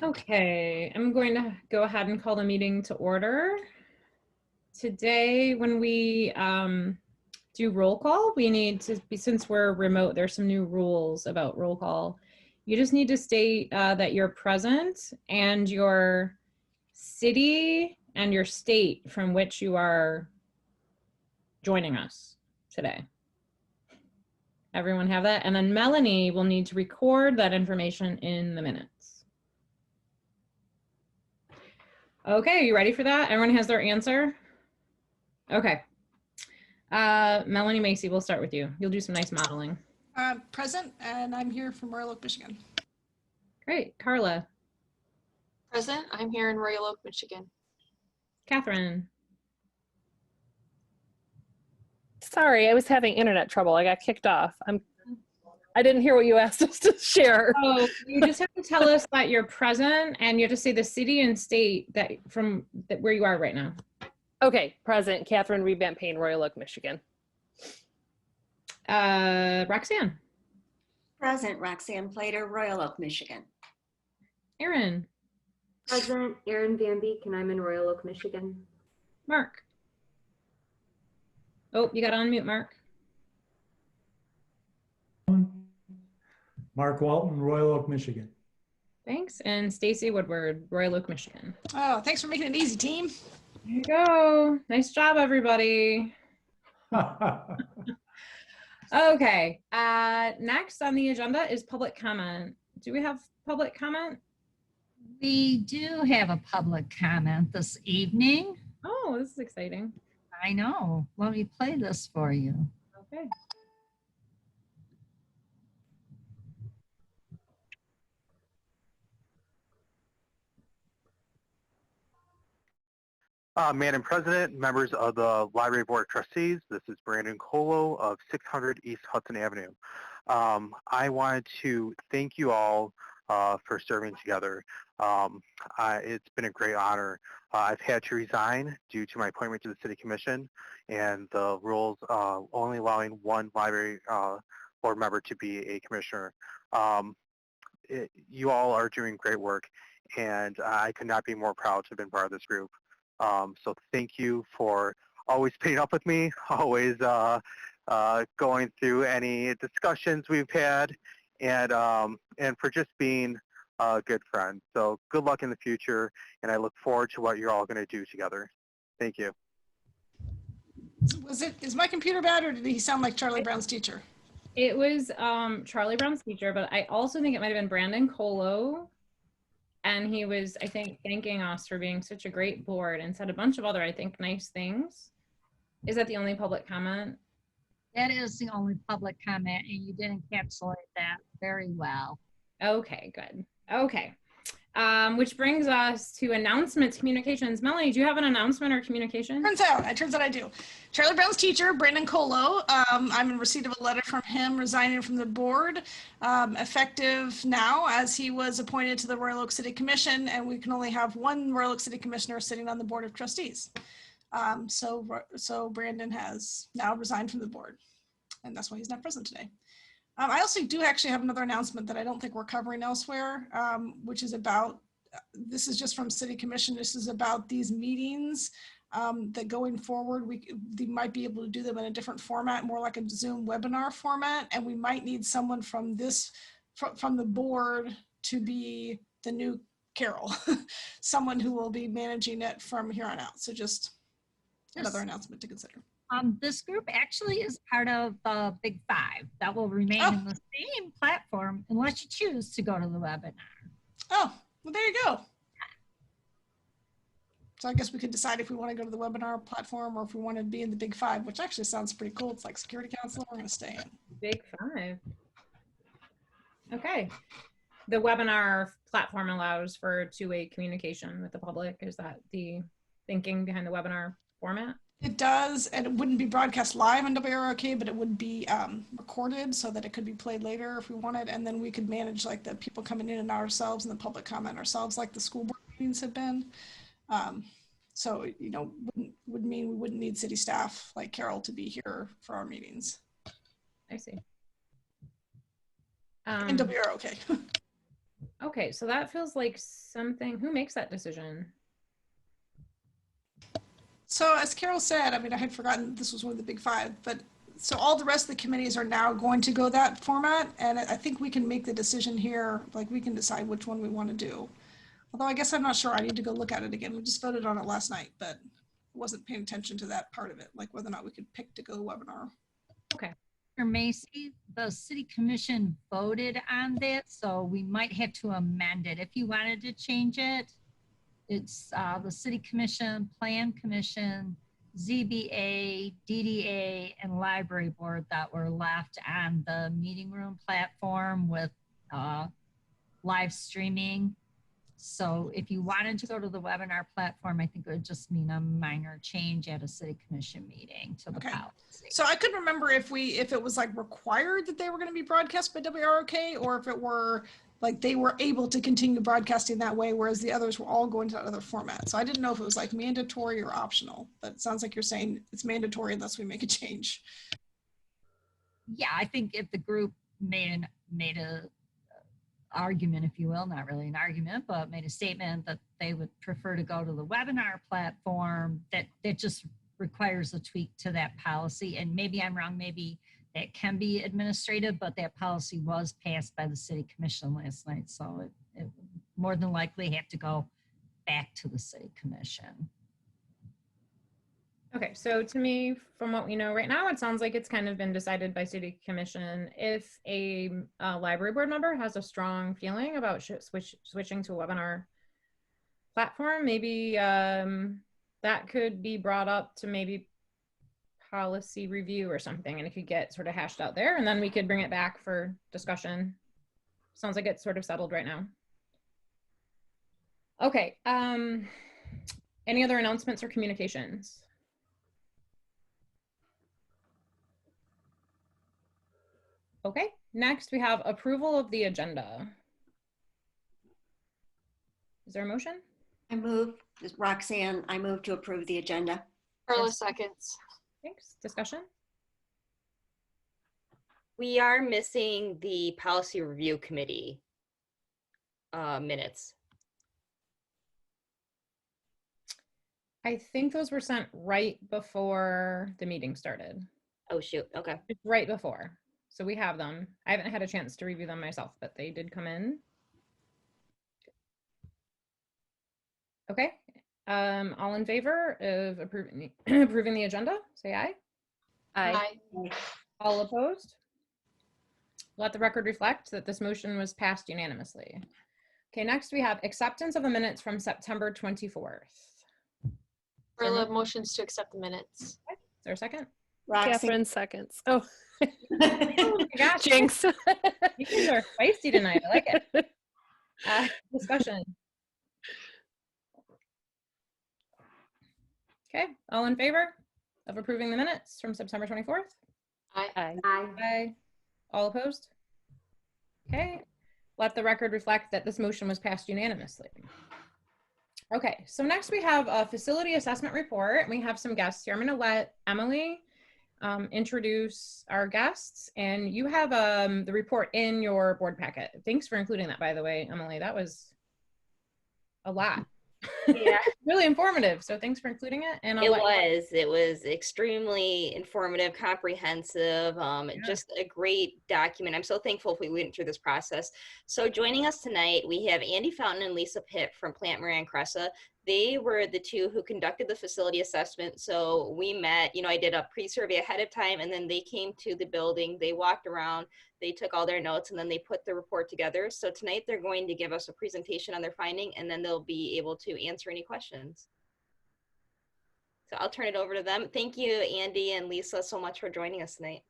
Okay, I'm going to go ahead and call the meeting to order. Today, when we do roll call, we need to be, since we're remote, there's some new rules about roll call. You just need to state that you're present and your city and your state from which you are joining us today. Everyone have that? And then Melanie will need to record that information in the minutes. Okay, are you ready for that? Everyone has their answer? Okay. Melanie Macy, we'll start with you. You'll do some nice modeling. Present, and I'm here from Royal Oak, Michigan. Great. Carla. Present, I'm here in Royal Oak, Michigan. Catherine. Sorry, I was having internet trouble. I got kicked off. I didn't hear what you asked us to share. Oh, you just have to tell us that you're present, and you have to say the city and state that from where you are right now. Okay, present, Catherine Reed Payne, Royal Oak, Michigan. Roxanne. Present, Roxanne Plater, Royal Oak, Michigan. Erin. Present, Erin Van Beek, and I'm in Royal Oak, Michigan. Mark. Oh, you got to unmute, Mark. Mark Walton, Royal Oak, Michigan. Thanks. And Stacy Woodward, Royal Oak, Michigan. Oh, thanks for making it easy, team. There you go. Nice job, everybody. Okay. Next on the agenda is public comment. Do we have public comment? We do have a public comment this evening. Oh, this is exciting. I know. Let me play this for you. Okay. Madam President, members of the Library Board of Trustees, this is Brandon Colo of 600 East Hudson Avenue. I wanted to thank you all for serving together. It's been a great honor. I've had to resign due to my appointment to the City Commission and the rules only allowing one library board member to be a commissioner. You all are doing great work, and I could not be more proud to have been part of this group. So thank you for always putting up with me, always going through any discussions we've had, and for just being a good friend. So good luck in the future, and I look forward to what you're all going to do together. Thank you. Is my computer bad, or did he sound like Charlie Brown's teacher? It was Charlie Brown's teacher, but I also think it might have been Brandon Colo. And he was, I think, thanking us for being such a great board and said a bunch of other, I think, nice things. Is that the only public comment? That is the only public comment, and you did encapsulate that very well. Okay, good. Okay. Which brings us to announcements, communications. Melanie, do you have an announcement or communication? Turns out I do. Charlie Brown's teacher, Brandon Colo, I'm in receipt of a letter from him resigning from the board, effective now, as he was appointed to the Royal Oak City Commission, and we can only have one Royal Oak City Commissioner sitting on the Board of Trustees. So Brandon has now resigned from the board, and that's why he's not present today. I also do actually have another announcement that I don't think we're covering elsewhere, which is about, this is just from City Commission, this is about these meetings that going forward, they might be able to do them in a different format, more like a Zoom webinar format, and we might need someone from from the board to be the new Carol, someone who will be managing it from here on out. So just another announcement to consider. This group actually is part of the Big Five that will remain in the same platform unless you choose to go to the webinar. Oh, well, there you go. So I guess we could decide if we want to go to the webinar platform or if we want to be in the Big Five, which actually sounds pretty cool. It's like Security Council. We're going to stay in. Big Five. Okay. The webinar platform allows for two-way communication with the public. Is that the thinking behind the webinar format? It does, and it wouldn't be broadcast live on WROK, but it would be recorded so that it could be played later if we wanted, and then we could manage like the people coming in and ourselves and the public comment ourselves, like the school board meetings have been. So, you know, would mean we wouldn't need city staff like Carol to be here for our meetings. I see. And WROK. Okay, so that feels like something, who makes that decision? So as Carol said, I mean, I had forgotten this was one of the big five, but so all the rest of the committees are now going to go that format. And I think we can make the decision here, like we can decide which one we want to do. Although I guess I'm not sure. I need to go look at it again. We just voted on it last night, but wasn't paying attention to that part of it, like whether or not we could pick to go webinar. Mr. Macy, the city commission voted on that, so we might have to amend it. If you wanted to change it, it's the city commission, plan commission, ZBA, DDA, and library board that were left on the meeting room platform with live streaming. So if you wanted to go to the webinar platform, I think it would just mean a minor change at a city commission meeting to the Okay. policy. So I couldn't remember if it was like required that they were going to be broadcast by WROK, or if it were like they were able to continue broadcasting that way, whereas the others were all going to that other format. So I didn't know if it was like mandatory or optional, but it sounds like you're saying it's mandatory unless we make a change. Yeah, I think if the group made a argument, if you will, not really an argument, but made a statement that they would prefer to go to the webinar platform, that just requires a tweak to that policy. And maybe I'm wrong, maybe that can be administrative, but that policy was passed by the city commission last night. So it more than likely have to go back to the city commission. Okay, so to me, from what we know right now, it sounds like it's kind of been decided by city commission. If a library board member has a strong feeling about switching to a webinar platform, maybe that could be brought up to maybe policy review or something, and it could get sort of hashed out there, and then we could bring it back for discussion. Sounds like it's sort of settled right now. Okay, any other announcements or communications? Okay, next we have approval of the agenda. Is there a motion? I move, this is Roxanne, I move to approve the agenda. Carla Yes. seconds. Thanks. Discussion? We are missing the policy review committee minutes. I think those were sent right before the meeting started. Oh, shoot. Okay. It's right before. So we have them. I haven't had a chance to review them myself, but they did come in. Okay. All in favor of approving the agenda, say aye. Aye. All opposed? Let the record reflect that this motion was passed unanimously. Okay, next we have acceptance of the minutes from September 24th. Carla motions to accept the minutes. Is there a second? Roxanne, Catherine seconds. Oh, Oh my gosh, jinx. you guys are feisty tonight. I like it. Discussion. Okay, all in favor of approving the minutes from September 24th? Aye. Aye. Aye. Aye. All opposed? Okay, let the record reflect that this motion was passed unanimously. Okay, so next we have a facility assessment report, and we have some guests here. I'm going to let Emily introduce our guests, and you have the report in your board packet. Thanks for including that, by the way, Emily. That was a lot. Yeah. Really informative, so thanks for including it. And It was extremely informative, comprehensive, just a great document. I'm so thankful we went through this process. So joining us tonight, we have Andy Fountain and Lisa Pitt from Plant Moran Cressa. They were the two who conducted the facility assessment. So we met, I did a pre-survey ahead of time, and then they came to the building, they walked around, they took all their notes, and then they put the report together. So tonight they're going to give us a presentation on their finding, and then they'll be able to answer any questions. So I'll turn it over to them. Thank you, Andy and Lisa, so much for joining us tonight.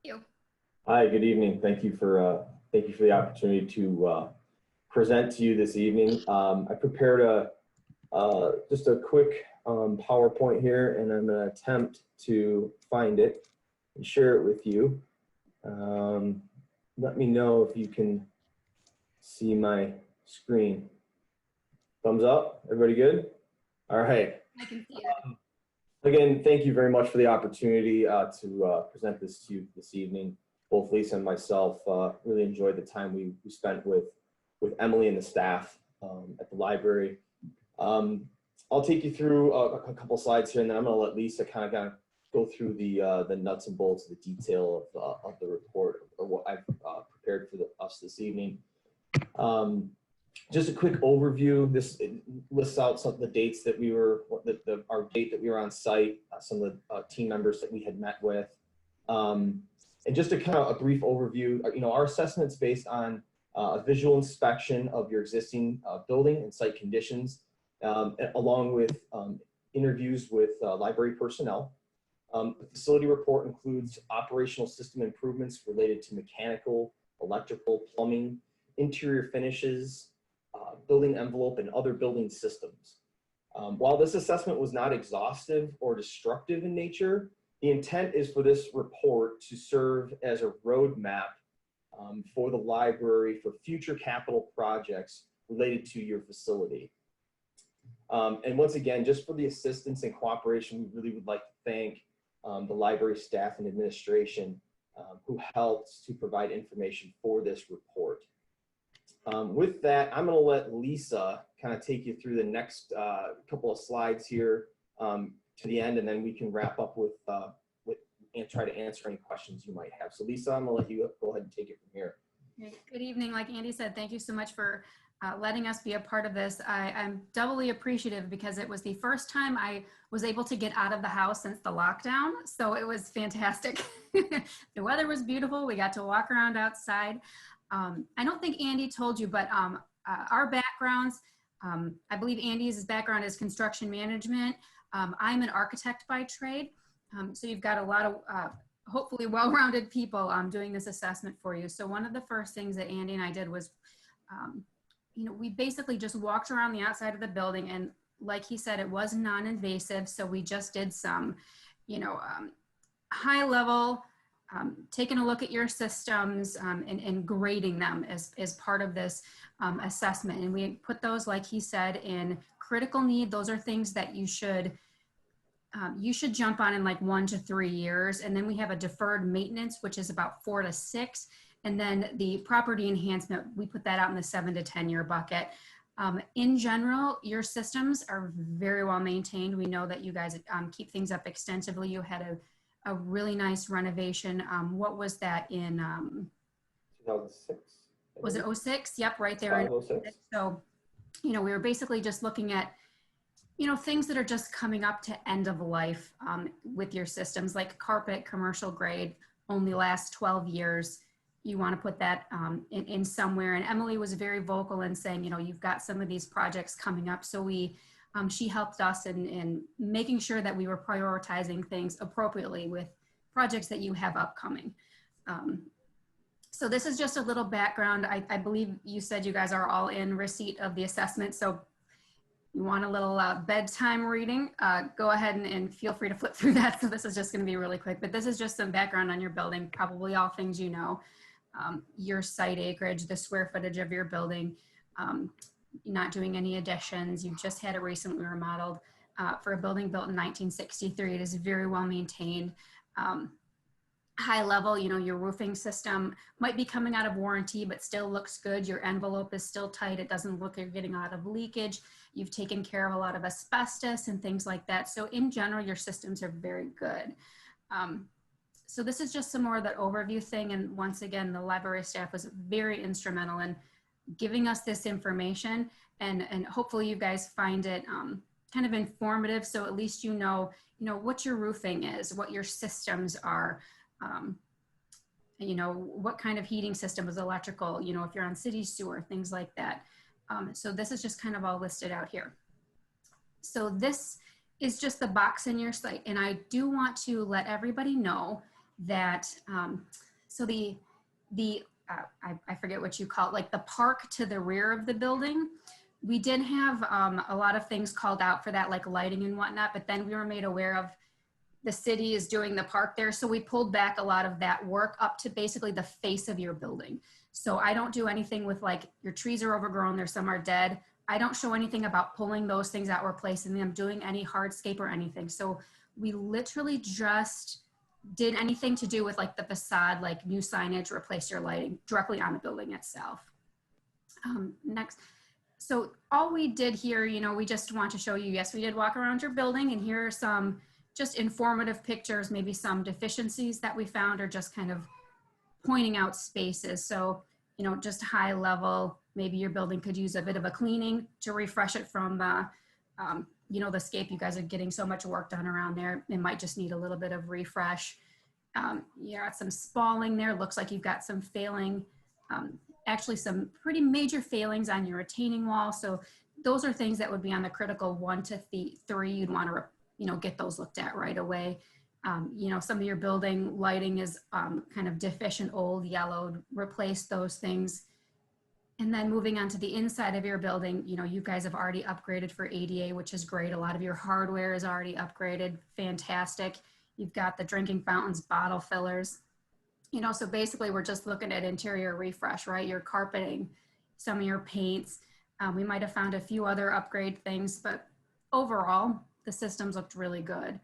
Thank you. Hi, good evening. Thank you for the opportunity to present to you this evening. I prepared just a quick PowerPoint here, and I'm going to attempt to find it and share it with you. Let me know if you can see my screen. Thumbs up? Everybody good? All right. I can see it. Again, thank you very much for the opportunity to present this to you this evening. Both Lisa and myself really enjoyed the time we spent with Emily and the staff at the library. I'll take you through a couple slides here, and then I'm going to let Lisa kind of go through the nuts and bolts, the detail of the report, or what I've prepared for us this evening. Just a quick overview. This lists out some of the dates that we were, our date that we were on site, some of the team members that we had met with, and just a kind of a brief overview. Our assessment's based on a visual inspection of your existing building and site conditions, along with interviews with library personnel. The facility report includes operational system improvements related to mechanical, electrical, plumbing, interior finishes, building envelope, and other building systems. While this assessment was not exhaustive or destructive in nature, the intent is for this report to serve as a roadmap for the library for future capital projects related to your facility. And once again, just for the assistance and cooperation, we really would like to thank the library staff and administration who helped to provide information for this report. With that, I'm going to let Lisa kind of take you through the next couple of slides here to the end, and then we can wrap up with and try to answer any questions you might have. So Lisa, I'm going to let you go ahead and take it from here. Good evening. Like Andy said, thank you so much for letting us be a part of this. I'm doubly appreciative because it was the first time I was able to get out of the house since the lockdown. So it was fantastic. The weather was beautiful. We got to walk around outside. I don't think Andy told you, but our backgrounds, I believe Andy's background is construction management. I'm an architect by trade. So you've got a lot of hopefully well-rounded people doing this assessment for you. So one of the first things that Andy and I did was, we basically just walked around the outside of the building, and like he said, it was non-invasive. So we just did some, high level, taking a look at your systems and grading them as part of this assessment. And we put those, like he said, in critical need. Those are things that you should jump on in like 1 to 3 years. And then we have a deferred maintenance, which is about 4 to 6. And then the property enhancement, we put that out in the 7 to 10 year bucket. In general, your systems are very well maintained. We know that you guys keep things up extensively. You had a really nice renovation. What was that in? 2006. Was it 06? Yep, right there. In 06. So, we were basically just looking at, things that are just coming up to end of life with your systems, like carpet, commercial grade, only lasts 12 years. You want to put that in somewhere. And Emily was very vocal in saying, you've got some of these projects coming up. So she helped us in making sure that we were prioritizing things appropriately with projects that you have upcoming. So this is just a little background. I believe you said you guys are all in receipt of the assessment. So you want a little bedtime reading, go ahead and feel free to flip through that. So this is just going to be really quick, but this is just some background on your building, probably all things your site acreage, the square footage of your building, not doing any additions. You just had it recently remodeled for a building built in 1963. It is very well maintained. High level, your roofing system might be coming out of warranty, but still looks good. Your envelope is still tight. It doesn't look like you're getting a lot of leakage. You've taken care of a lot of asbestos and things like that. So in general, your systems are very good. So this is just some more of that overview thing. And once again, the library staff was very instrumental in giving us this information, and hopefully you guys find it kind of informative. So at least what your roofing is, what your systems are, what kind of heating system is electrical, if you're on city sewer, things like that. So this is just kind of all listed out here. So this is just the box in your site. And I do want to let everybody know that, so I forget what you call it, like the park to the rear of the building, we did have a lot of things called out for that, like lighting and whatnot, but then we were made aware of the city is doing the park there. So we pulled back a lot of that work up to basically the face of your building. So I don't do anything with like your trees are overgrown, there's some are dead. I don't show anything about pulling those things out, replacing them, doing any hardscape or anything. So we literally just did anything to do with like the facade, like new signage, replace your lighting directly on the building itself. Next. So all we did here, we just want to show you, yes, we did walk around your building, and here are some just informative pictures, maybe some deficiencies that we found, or just kind of pointing out spaces. So, just high level, maybe your building could use a bit of a cleaning to refresh it from the, the scape. You guys are getting so much work done around there. It might just need a little bit of refresh. You got some spalling there. Looks like you've got some failing, actually some pretty major failings on your retaining wall. So those are things that would be on the critical 1 to 3. You'd want to, get those looked at right away. Some of your building lighting is kind of deficient, old, yellowed. Replace those things. And then moving on to the inside of your building, you guys have already upgraded for ADA, which is great. A lot of your hardware is already upgraded. Fantastic. You've got the drinking fountains, bottle fillers. So basically we're just looking at interior refresh, right? Your carpeting, some of your paints. We might have found a few other upgrade things, but overall, the systems looked really good.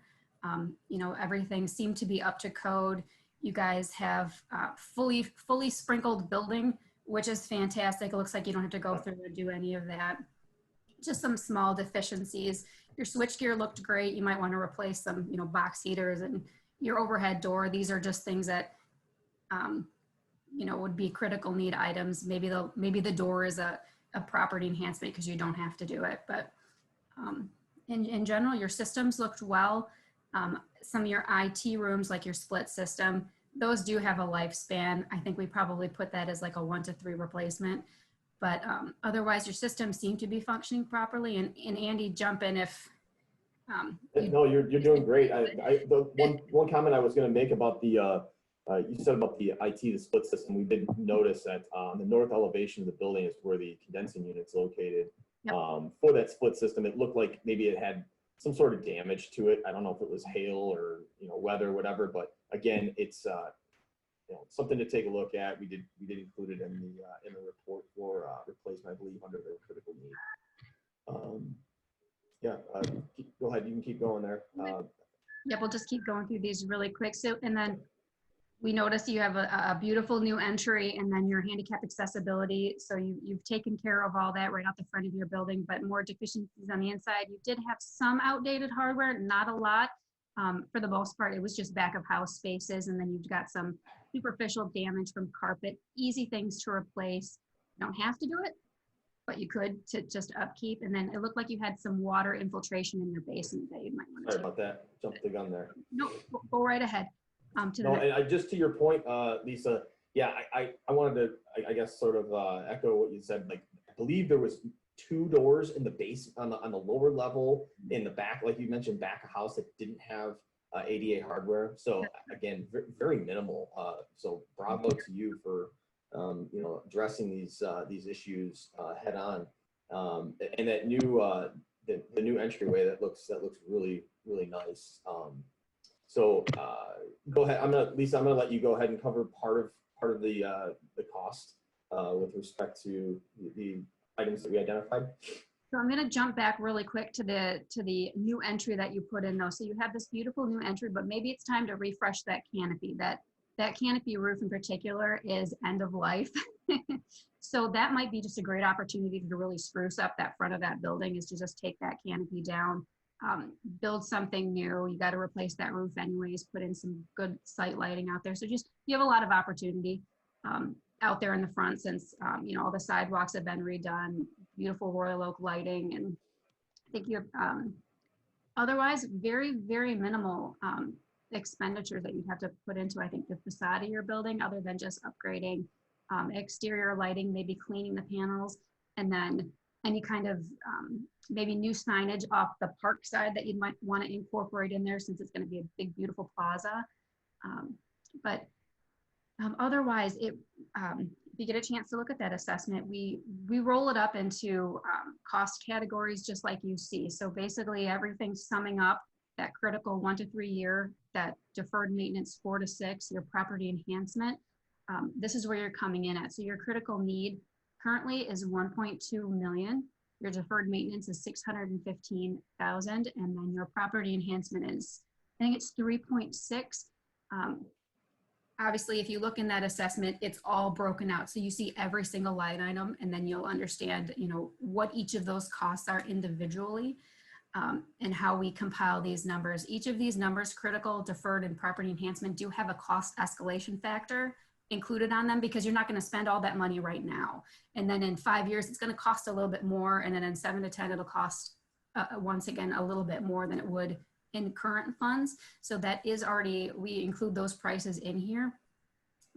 Everything seemed to be up to code. You guys have fully sprinkled building, which is fantastic. It looks like you don't have to go through and do any of that. Just some small deficiencies. Your switchgear looked great. You might want to replace some, box heaters and your overhead door. These are just things that, would be critical need items. Maybe the door is a property enhancement because you don't have to do it. But in general, your systems looked well. Some of your IT rooms, like your split system, those do have a lifespan. I think we probably put that as like a 1 to 3 replacement. But otherwise, your systems seem to be functioning properly. And Andy, jump in if. No, you're doing great. The one comment I was going to make about the you said about the IT, the split system. We did notice that the north elevation of the building is where the condensing unit's located. Yep. For that split system, it looked like maybe it had some sort of damage to it. I don't know if it was hail or weather, whatever. But again, it's something to take a look at. We did include it in the report for replacement, I believe, under the critical need. Go ahead. You can keep going there. Yeah, we'll just keep going through these really quick. So, and then we noticed you have a beautiful new entry, and then your handicap accessibility. So you've taken care of all that right out the front of your building, but more deficiencies on the inside. You did have some outdated hardware, not a lot. For the most part, it was just back of house spaces, and then you've got some superficial damage from carpet. Easy things to replace. You don't have to do it, but you could to just upkeep. And then it looked like you had some water infiltration in your basement that you might want to. Sorry about that. Jumped the gun there. No, go right ahead. And just to your point, Lisa, yeah, I wanted to, I guess, sort of echo what you said. Like, I believe there was 2 doors in the base on the lower level in the back, like you mentioned, back of house that didn't have ADA hardware. So again, very minimal. So bravo to you for addressing these issues head on. And that new the new entryway that looks really nice. So go ahead. Lisa, I'm gonna let you go ahead and cover part of the cost with respect to the items that we identified. So I'm going to jump back really quick to the new entry that you put in though. So you have this beautiful new entry, but maybe it's time to refresh that canopy. That canopy roof in particular is end of life. So that might be just a great opportunity to really spruce up that front of that building, is to just take that canopy down, build something new. You got to replace that roof anyways, put in some good site lighting out there. So just, you have a lot of opportunity out there in the front, since all the sidewalks have been redone, beautiful Royal Oak lighting, and I think you have otherwise very, very minimal expenditures that you'd have to put into, I think, the facade of your building, other than just upgrading exterior lighting, maybe cleaning the panels, and then any kind of maybe new signage off the park side that you might want to incorporate in there, since it's going to be a big, beautiful plaza. Otherwise, if you get a chance to look at that assessment, we roll it up into cost categories just like you see. So basically everything's summing up that critical 1 to 3 year, that deferred maintenance 4 to 6, your property enhancement. This is where you're coming in at. So your critical need currently is 1.2 million. Your deferred maintenance is 615,000, and then your property enhancement is, I think it's 3.6. obviously, if you look in that assessment, it's all broken out. So you see every single line item, and then you'll understand, you know, what each of those costs are individually, and how we compile these numbers. Each of these numbers, critical, deferred, and property enhancement, do have a cost escalation factor included on them, because you're not going to spend all that money right now. And then in 5 years, it's going to cost a little bit more. And then in 7 to 10, it'll cost, once again, a little bit more than it would in current funds. So that is already, we include those prices in here.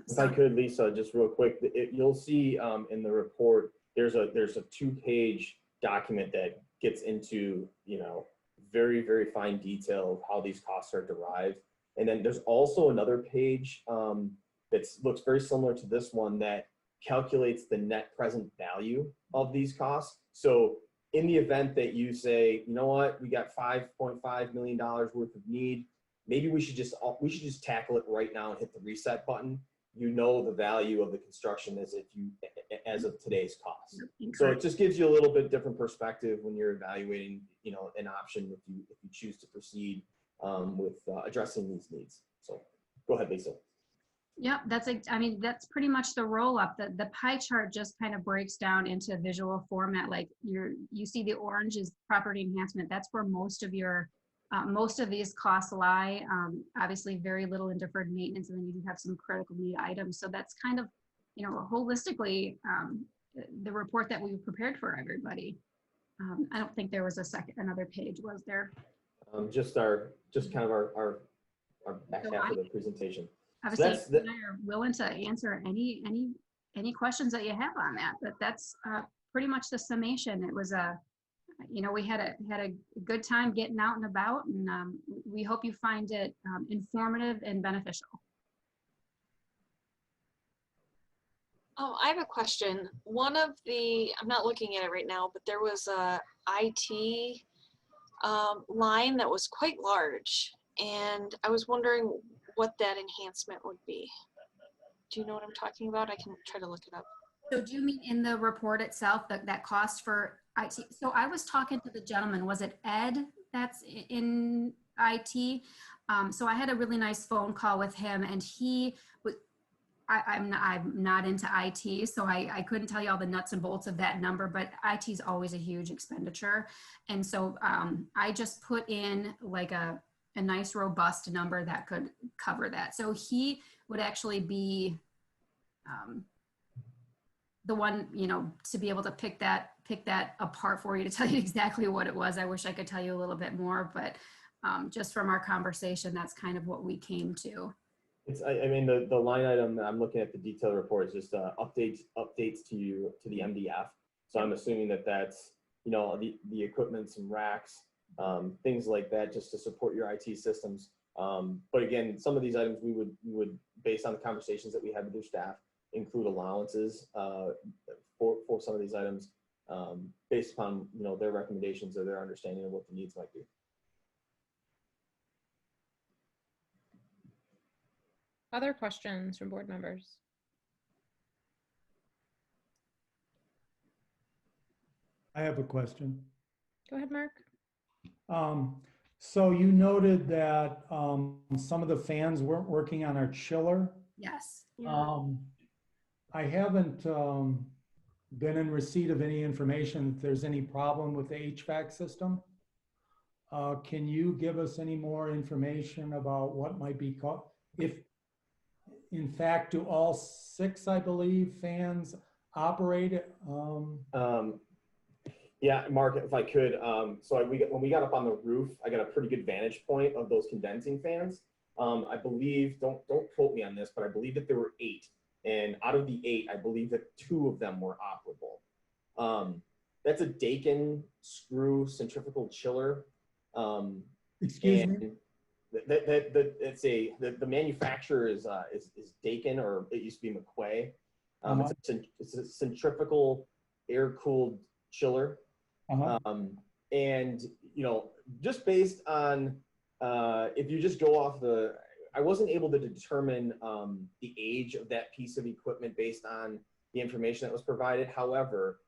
If I could, Lisa, just real quick, you'll see in the report, there's a 2-page document that gets into, you know, very, very fine detail of how these costs are derived. And then there's also another page that looks very similar to this one that calculates the net present value of these costs. So in the event that you say, you know what, we got $5.5 million worth of need, maybe we should just tackle it right now and hit the reset button. You know the value of the construction as of today's cost. So it just gives you a little bit different perspective when you're evaluating, you know, an option if you choose to proceed with addressing these needs. So go ahead, Lisa. Yep, that's pretty much the roll up. The pie chart just kind of breaks down into visual format. Like you see the orange is property enhancement. That's where most of these costs lie. Obviously very little in deferred maintenance, and then you do have some critical need items. So that's kind of, you know, holistically the report that we prepared for everybody. I don't think there was another page, was there? Just kind of our back half of the presentation. Obviously, so I are willing to answer any questions that you have on that, but that's pretty much the summation. It was you know, we had a good time getting out and about, and we hope you find it informative and beneficial. Oh, I have a question. One of the, I'm not looking at it right now, but there was a IT line that was quite large, and I was wondering what that enhancement would be. Do you know what I'm talking about? I can try to look it up. So do you mean in the report itself, that cost for IT? So I was talking to the gentleman, was it Ed that's in IT? So I had a really nice phone call with him, and he was, I'm not into IT, so I couldn't tell you all the nuts and bolts of that number, but IT is always a huge expenditure. And so I just put in like a nice robust number that could cover that. So he would actually be the one, you know, to be able to pick that apart for you, to tell you exactly what it was. I wish I could tell you a little bit more, but just from our conversation, that's kind of what we came to. I mean, the line item that I'm looking at, the detailed report, is just updates to the MDF. So I'm assuming that that's, you know, the equipment, some racks, things like that, just to support your IT systems. But again, some of these items we would, based on the conversations that we had with your staff, include allowances for some of these items based upon, you know, their recommendations or their understanding of what the needs might be. Other questions from board members? I have a question. Go ahead, Mark. So you noted that some of the fans weren't working on our chiller. Yes. I haven't been in receipt of any information if there's any problem with the HVAC system. Can you give us any more information about what might be caught? If, in fact, do all 6, I believe, fans operate? Yeah, Mark, if I could. So when we got up on the roof, I got a pretty good vantage point of those condensing fans. I believe, don't quote me on this, but I believe that there were 8. And out of the 8, I believe that 2 of them were operable. That's a Daikin screw centrifugal chiller. Excuse me? The manufacturer is Daikin, or it used to be McQuay. It's a centrifugal air-cooled chiller. And, you know, just based on, if you just go off I wasn't able to determine the age of that piece of equipment based on the information that was provided. However,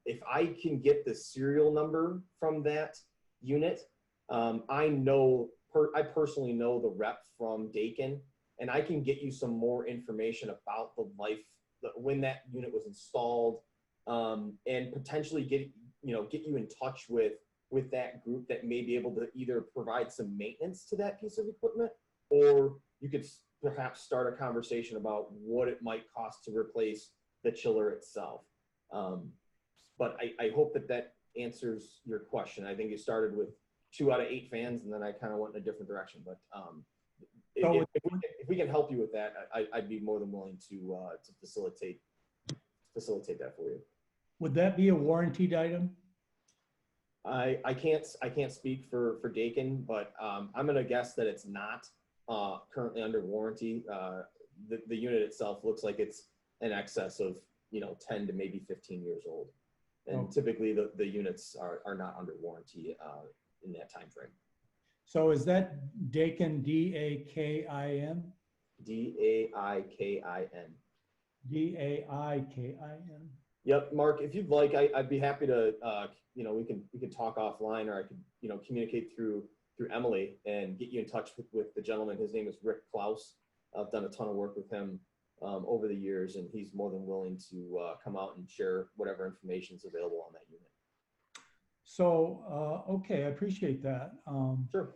if I can get the serial number from that unit, I personally know the rep from Daikin, and I can get you some more information about the life, when that unit was installed, and potentially get you in touch with that group that may be able to either provide some maintenance to that piece of equipment, or you could perhaps start a conversation about what it might cost to replace the chiller itself. But I hope that answers your question. I think you started with 2 out of 8 fans, and then I kind of went in a different direction. But if we can help you with that, I'd be more than willing to facilitate that for you. Would that be a warranted item? I can't speak for Dakin, but I'm going to guess that it's not currently under warranty. The unit itself looks like it's in excess of 10 to maybe 15 years old, and typically the units are not under warranty in that time frame. So is that Dakin, D-A-K-I-N? D-A-I-K-I-N. D-A-I-K-I-N. Yep, Mark, if you'd like, I'd be happy to, we can talk offline, or I could, communicate through Emily and get you in touch with the gentleman. His name is Rick Klaus. I've done a ton of work with him over the years, and he's more than willing to come out and share whatever information is available on that unit. So, okay, I appreciate that. Sure.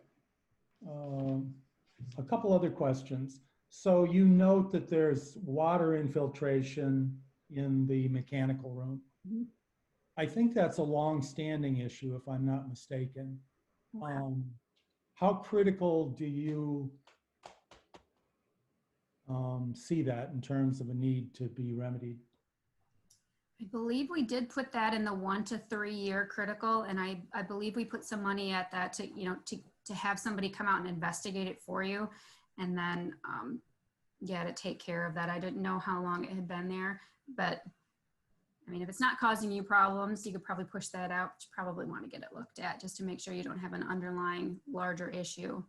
A couple other questions. So you note that there's water infiltration in the mechanical room. Mm-hmm. I think that's a long-standing issue, if I'm not mistaken. Okay. How critical do you see that in terms of a need to be remedied? I believe we did put that in the 1 to 3 year critical, and I believe we put some money at that to have somebody come out and investigate it for you, and then to take care of that. I didn't know how long it had been there, but I mean, if it's not causing you problems, you could probably push that out, but you probably want to get it looked at just to make sure you don't have an underlying larger issue.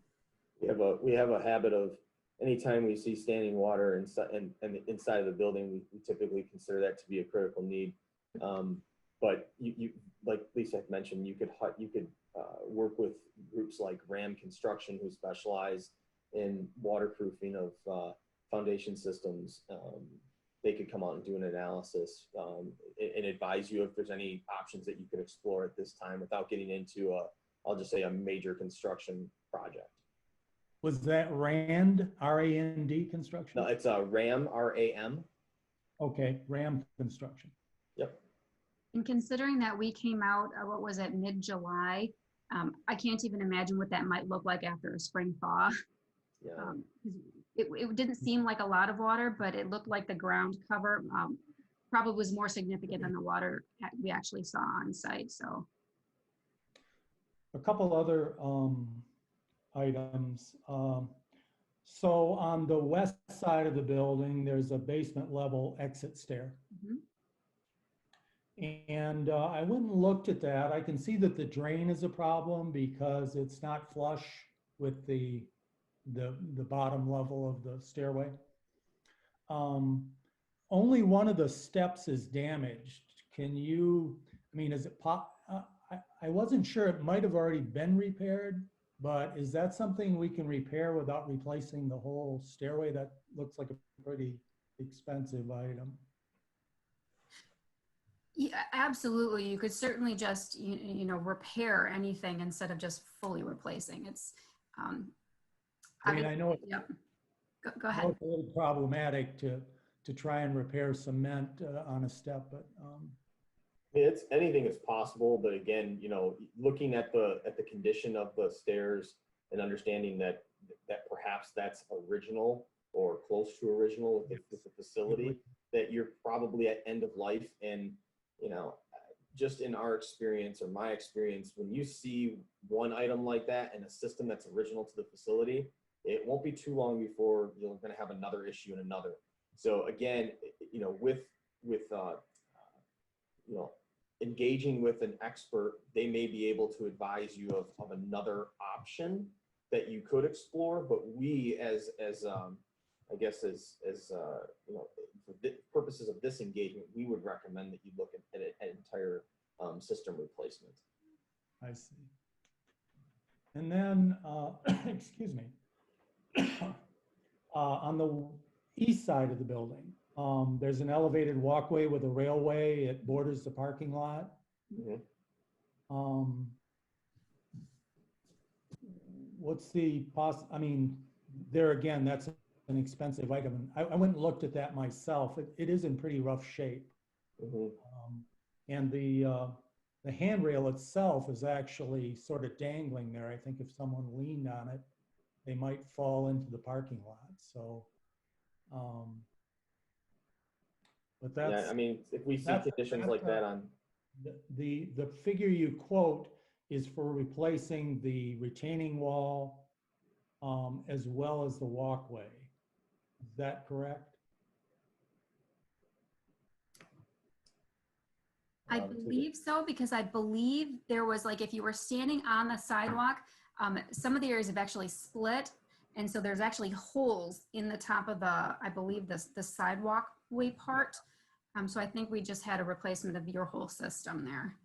We have a habit of, anytime we see standing water inside of the building, we typically consider that to be a critical need. But you like Lisa had mentioned, you could work with groups like RAM Construction, who specialize in waterproofing of foundation systems. They could come out and do an analysis and advise you if there's any options that you could explore at this time without getting into I'll just say a major construction project. Was that RAND, R-A-N-D construction? No, it's RAM, R-A-M. Okay, RAM construction. Yep. And considering that we came out, what was it, mid-July, I can't even imagine what that might look like after a spring thaw. Yeah. It didn't seem like a lot of water, but it looked like the ground cover probably was more significant than the water we actually saw on site. So a couple other items. So on the west side of the building, there's a basement level exit stair. Mm-hmm. And I went and looked at that. I can see that the drain is a problem because it's not flush with the bottom level of the stairway. Only one of the steps is damaged. Can you, I mean, is it I wasn't sure, it might have already been repaired, but is that something we can repair without replacing the whole stairway? That looks like a pretty expensive item. Yeah, absolutely. You could certainly just, repair anything instead of just fully replacing. It's, I mean, I know it's, yep. Go ahead. It's a little problematic to try and repair cement on a step, but. I mean, anything is possible, but again, looking at the condition of the stairs and understanding that perhaps that's original or close to original with the facility, that you're probably at end of life. And just in our experience, or my experience, when you see one item like that in a system that's original to the facility, it won't be too long before you're going to have another issue and another. So again, with engaging with an expert, they may be able to advise you of another option that you could explore. But we, as I guess, for the purposes of this engagement, we would recommend that you look at an entire system replacement. I see. And then, excuse me. On the east side of the building, there's an elevated walkway with a railway. It borders the parking lot. What's the I mean, there again, that's an expensive item. I went and looked at that myself. It is in pretty rough shape. And the handrail itself is actually sort of dangling there. I think if someone leaned on it, they might fall into the parking lot. So, but that's, yeah, I mean, if we see conditions like that on the figure you quote is for replacing the retaining wall as well as the walkway. Is that correct? I believe so, because I believe there was, like, if you were standing on the sidewalk, some of the areas have actually split. And so there's actually holes in the top of the, I believe, the sidewalk way part. So I think we just had a replacement of your whole system there.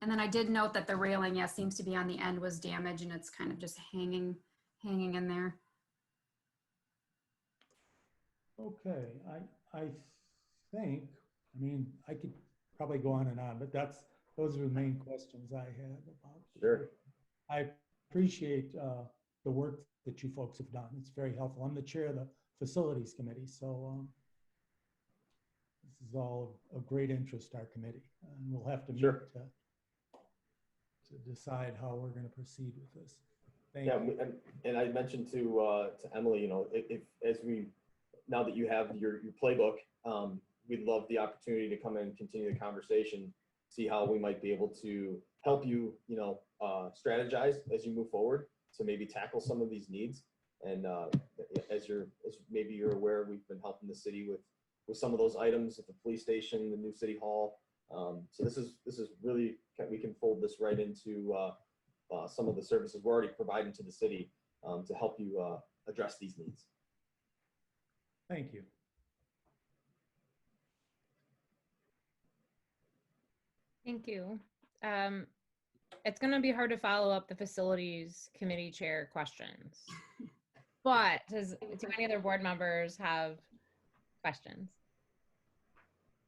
And then I did note that the railing, yeah, seems to be on the end was damaged, and it's kind of just hanging in there. Okay, I think, I mean, I could probably go on and on, but those are the main questions I had about. Sure. I appreciate the work that you folks have done. It's very helpful. I'm the chair of the Facilities Committee, so this is all of great interest to our committee, and we'll have to meet to decide how we're going to proceed with this. Thank you. And I mentioned to Emily, you know, now that you have your playbook, we'd love the opportunity to come in and continue the conversation, see how we might be able to help you, you know, strategize as you move forward to maybe tackle some of these needs. And as maybe you're aware, we've been helping the city with some of those items at the police station, the new city hall. So this is really, we can fold this right into some of the services we're already providing to the city to help you address these needs. Thank you. Thank you. It's going to be hard to follow up the Facilities Committee chair questions, but do any other board members have questions?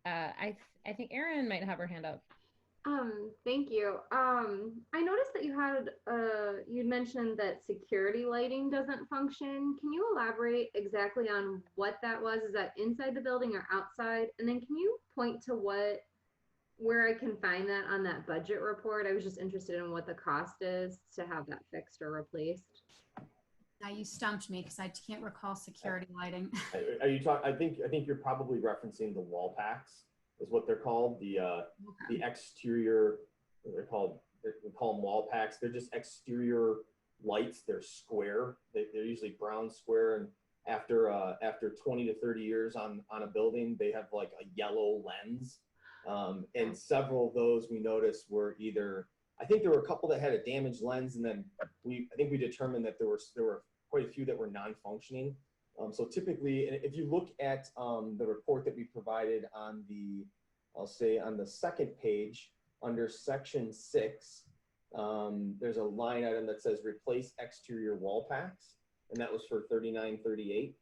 I think Erin might have her hand up. Thank you. I noticed that you mentioned that security lighting doesn't function. Can you elaborate exactly on what that was? Is that inside the building or outside? And then can you point to where I can find that on that budget report? I was just interested in what the cost is to have that fixed or replaced. Now you stumped me because I can't recall security lighting. Are you talking? I think you're probably referencing the wall packs, is what they're called. The exterior, we call them wall packs. They're just exterior lights. They're square. They're usually brown square, and after 20 to 30 years on a building, they have like a yellow lens. And several of those we noticed were either, I think there were a couple that had a damaged lens, and then I think we determined that there were quite a few that were non-functioning. So typically, if you look at the report that we provided on I'll say on the second page under section 6, there's a line item that says replace exterior wall packs, and that was for $39.38.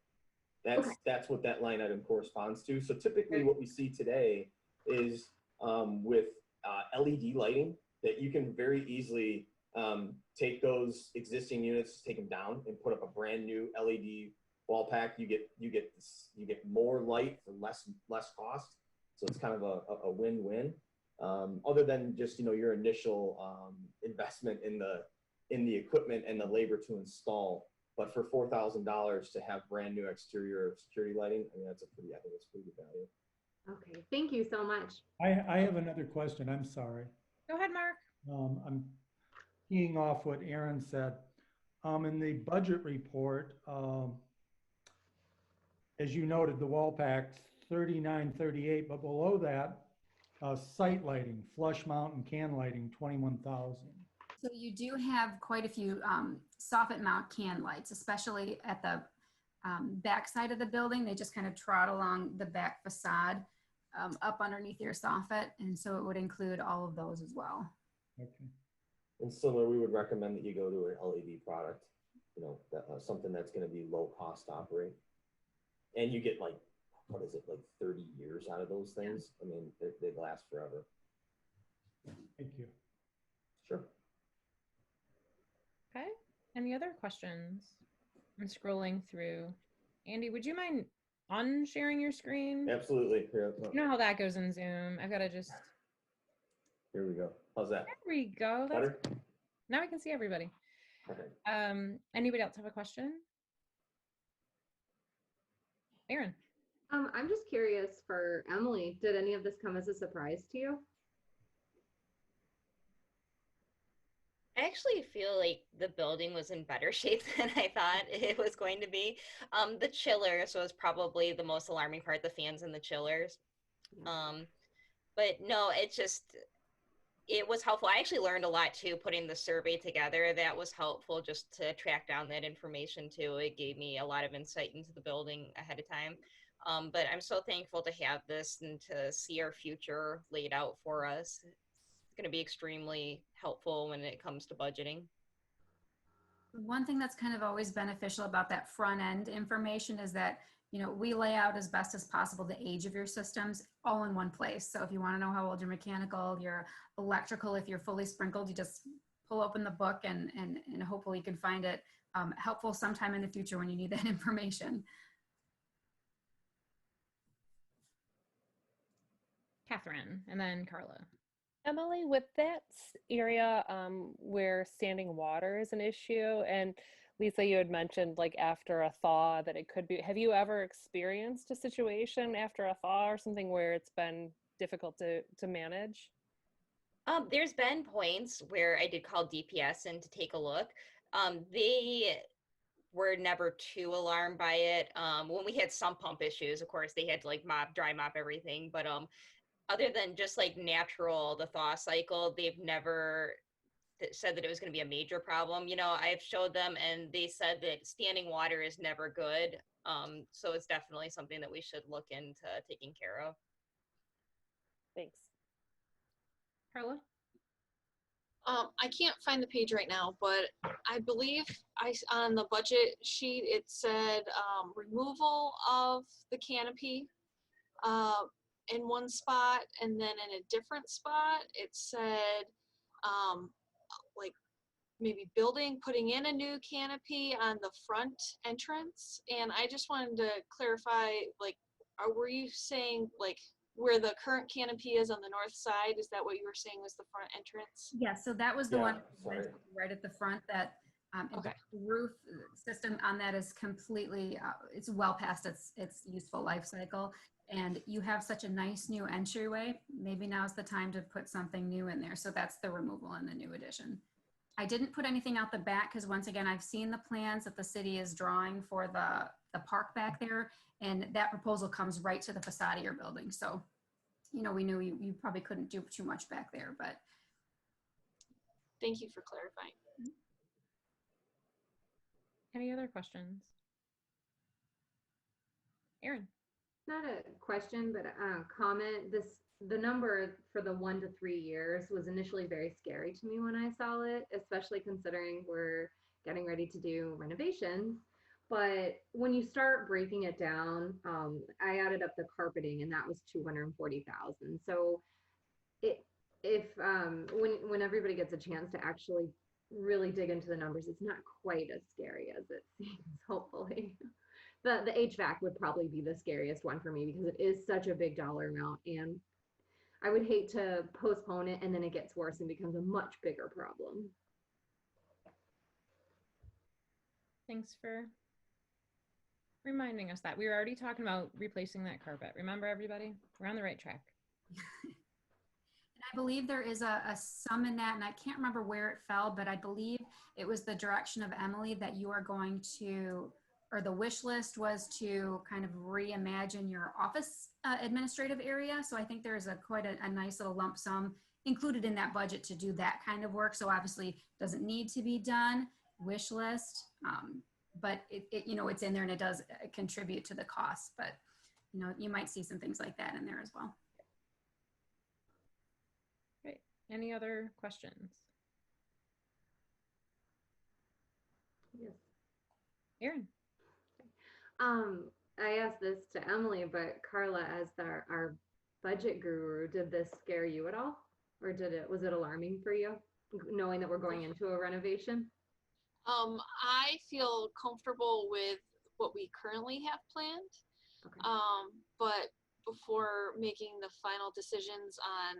That's what that line item corresponds to. So typically what we see today is with LED lighting, that you can very easily take those existing units, take them down, and put up a brand new LED wall pack. You get more light for less cost, so it's kind of a win-win. Other than just your initial investment in the equipment and the labor to install, but for $4,000 to have brand new exterior security lighting, I mean I think it's pretty good value. Okay, thank you so much. I have another question. I'm sorry. Go ahead, Mark. I'm keying off what Erin said. In the budget report, as you noted, the wall packs $39.38, but below that, site lighting, flush mount and can lighting, $21,000. So you do have quite a few soffit mount can lights, especially at the back side of the building. They just kind of trot along the back facade up underneath your soffit, and so it would include all of those as well. Okay. And similar, we would recommend that you go to an LED product. something that's going to be low cost to operate. And you get like, what is it, like 30 years out of those things? I mean, they last forever. Thank you. Sure. Okay. Any other questions? I'm scrolling through. Andy, would you mind unsharing your screen? Absolutely. Here, you know how that goes in Zoom. I've got to just. Here we go. How's that? There we go. That's better? Now I can see everybody. Okay. Anybody else have a question? Aaron. I'm just curious for Emily, did any of this come as a surprise to you? I actually feel like the building was in better shape than I thought it was going to be. The chillers was probably the most alarming part, the fans and the chillers. But no, it was helpful. I actually learned a lot too, putting the survey together. That was helpful just to track down that information too. It gave me a lot of insight into the building ahead of time. But I'm so thankful to have this and to see our future laid out for us. It's going to be extremely helpful when it comes to budgeting. One thing that's kind of always beneficial about that front end information is that, we lay out as best as possible the age of your systems all in one place. So if you want to know how old your mechanical, your electrical, if you're fully sprinkled, you just pull open the book and hopefully you can find it helpful sometime in the future when you need that information. Catherine, and then Carla. Emily, with that area where standing water is an issue, and Lisa, you had mentioned like after a thaw that it could be, have you ever experienced a situation after a thaw or something where it's been difficult to manage? There's been points where I did call DPS in to take a look. They were never too alarmed by it. When we had some pump issues, of course, they had to like dry mop everything, but other than just like the thaw cycle, they've never said that it was going to be a major problem. I've showed them and they said that standing water is never good. So it's definitely something that we should look into taking care of. Thanks. Carla? I can't find the page right now, but I believe on the budget sheet, it said removal of the canopy in one spot, and then in a different spot, it said like maybe putting in a new canopy on the front entrance. And I just wanted to clarify, like, were you saying like where the current canopy is on the north side? Is that what you were saying was the front entrance? Yeah, so that was the one sorry. right at the front that Okay. the roof system on that is completely, it's well past its useful life cycle. And you have such a nice new entryway. Maybe now's the time to put something new in there. So that's the removal and the new addition. I didn't put anything out the back because once again, I've seen the plans that the city is drawing for the park back there, and that proposal comes right to the facade of your building. So, we knew you probably couldn't do too much back there, but. Thank you for clarifying. Any other questions? Aaron. Not a question, but a comment. The number for the 1 to 3 years was initially very scary to me when I saw it, especially considering we're getting ready to do renovations. But when you start breaking it down, I added up the carpeting, and that was 240,000. So when everybody gets a chance to actually really dig into the numbers, it's not quite as scary as it seems, hopefully. The HVAC would probably be the scariest one for me because it is such a big dollar amount, and I would hate to postpone it and then it gets worse and becomes a much bigger problem. Thanks for reminding us that. We were already talking about replacing that carpet. Remember, everybody? We're on the right track. I believe there is a sum in that, and I can't remember where it fell, but I believe it was the direction of Emily that you are going to, or the wish list was to kind of reimagine your office administrative area. So I think there's quite a nice little lump sum included in that budget to do that kind of work. So obviously doesn't need to be done, wish list, but it's in there and it does contribute to the cost, but you might see some things like that in there as well. Great. Any other questions? Yes. Erin. I asked this to Emily, but Carla, as our budget guru, did this scare you at all? Or was it alarming for you, knowing that we're going into a renovation? I feel comfortable with what we currently have planned. Okay. But before making the final decisions on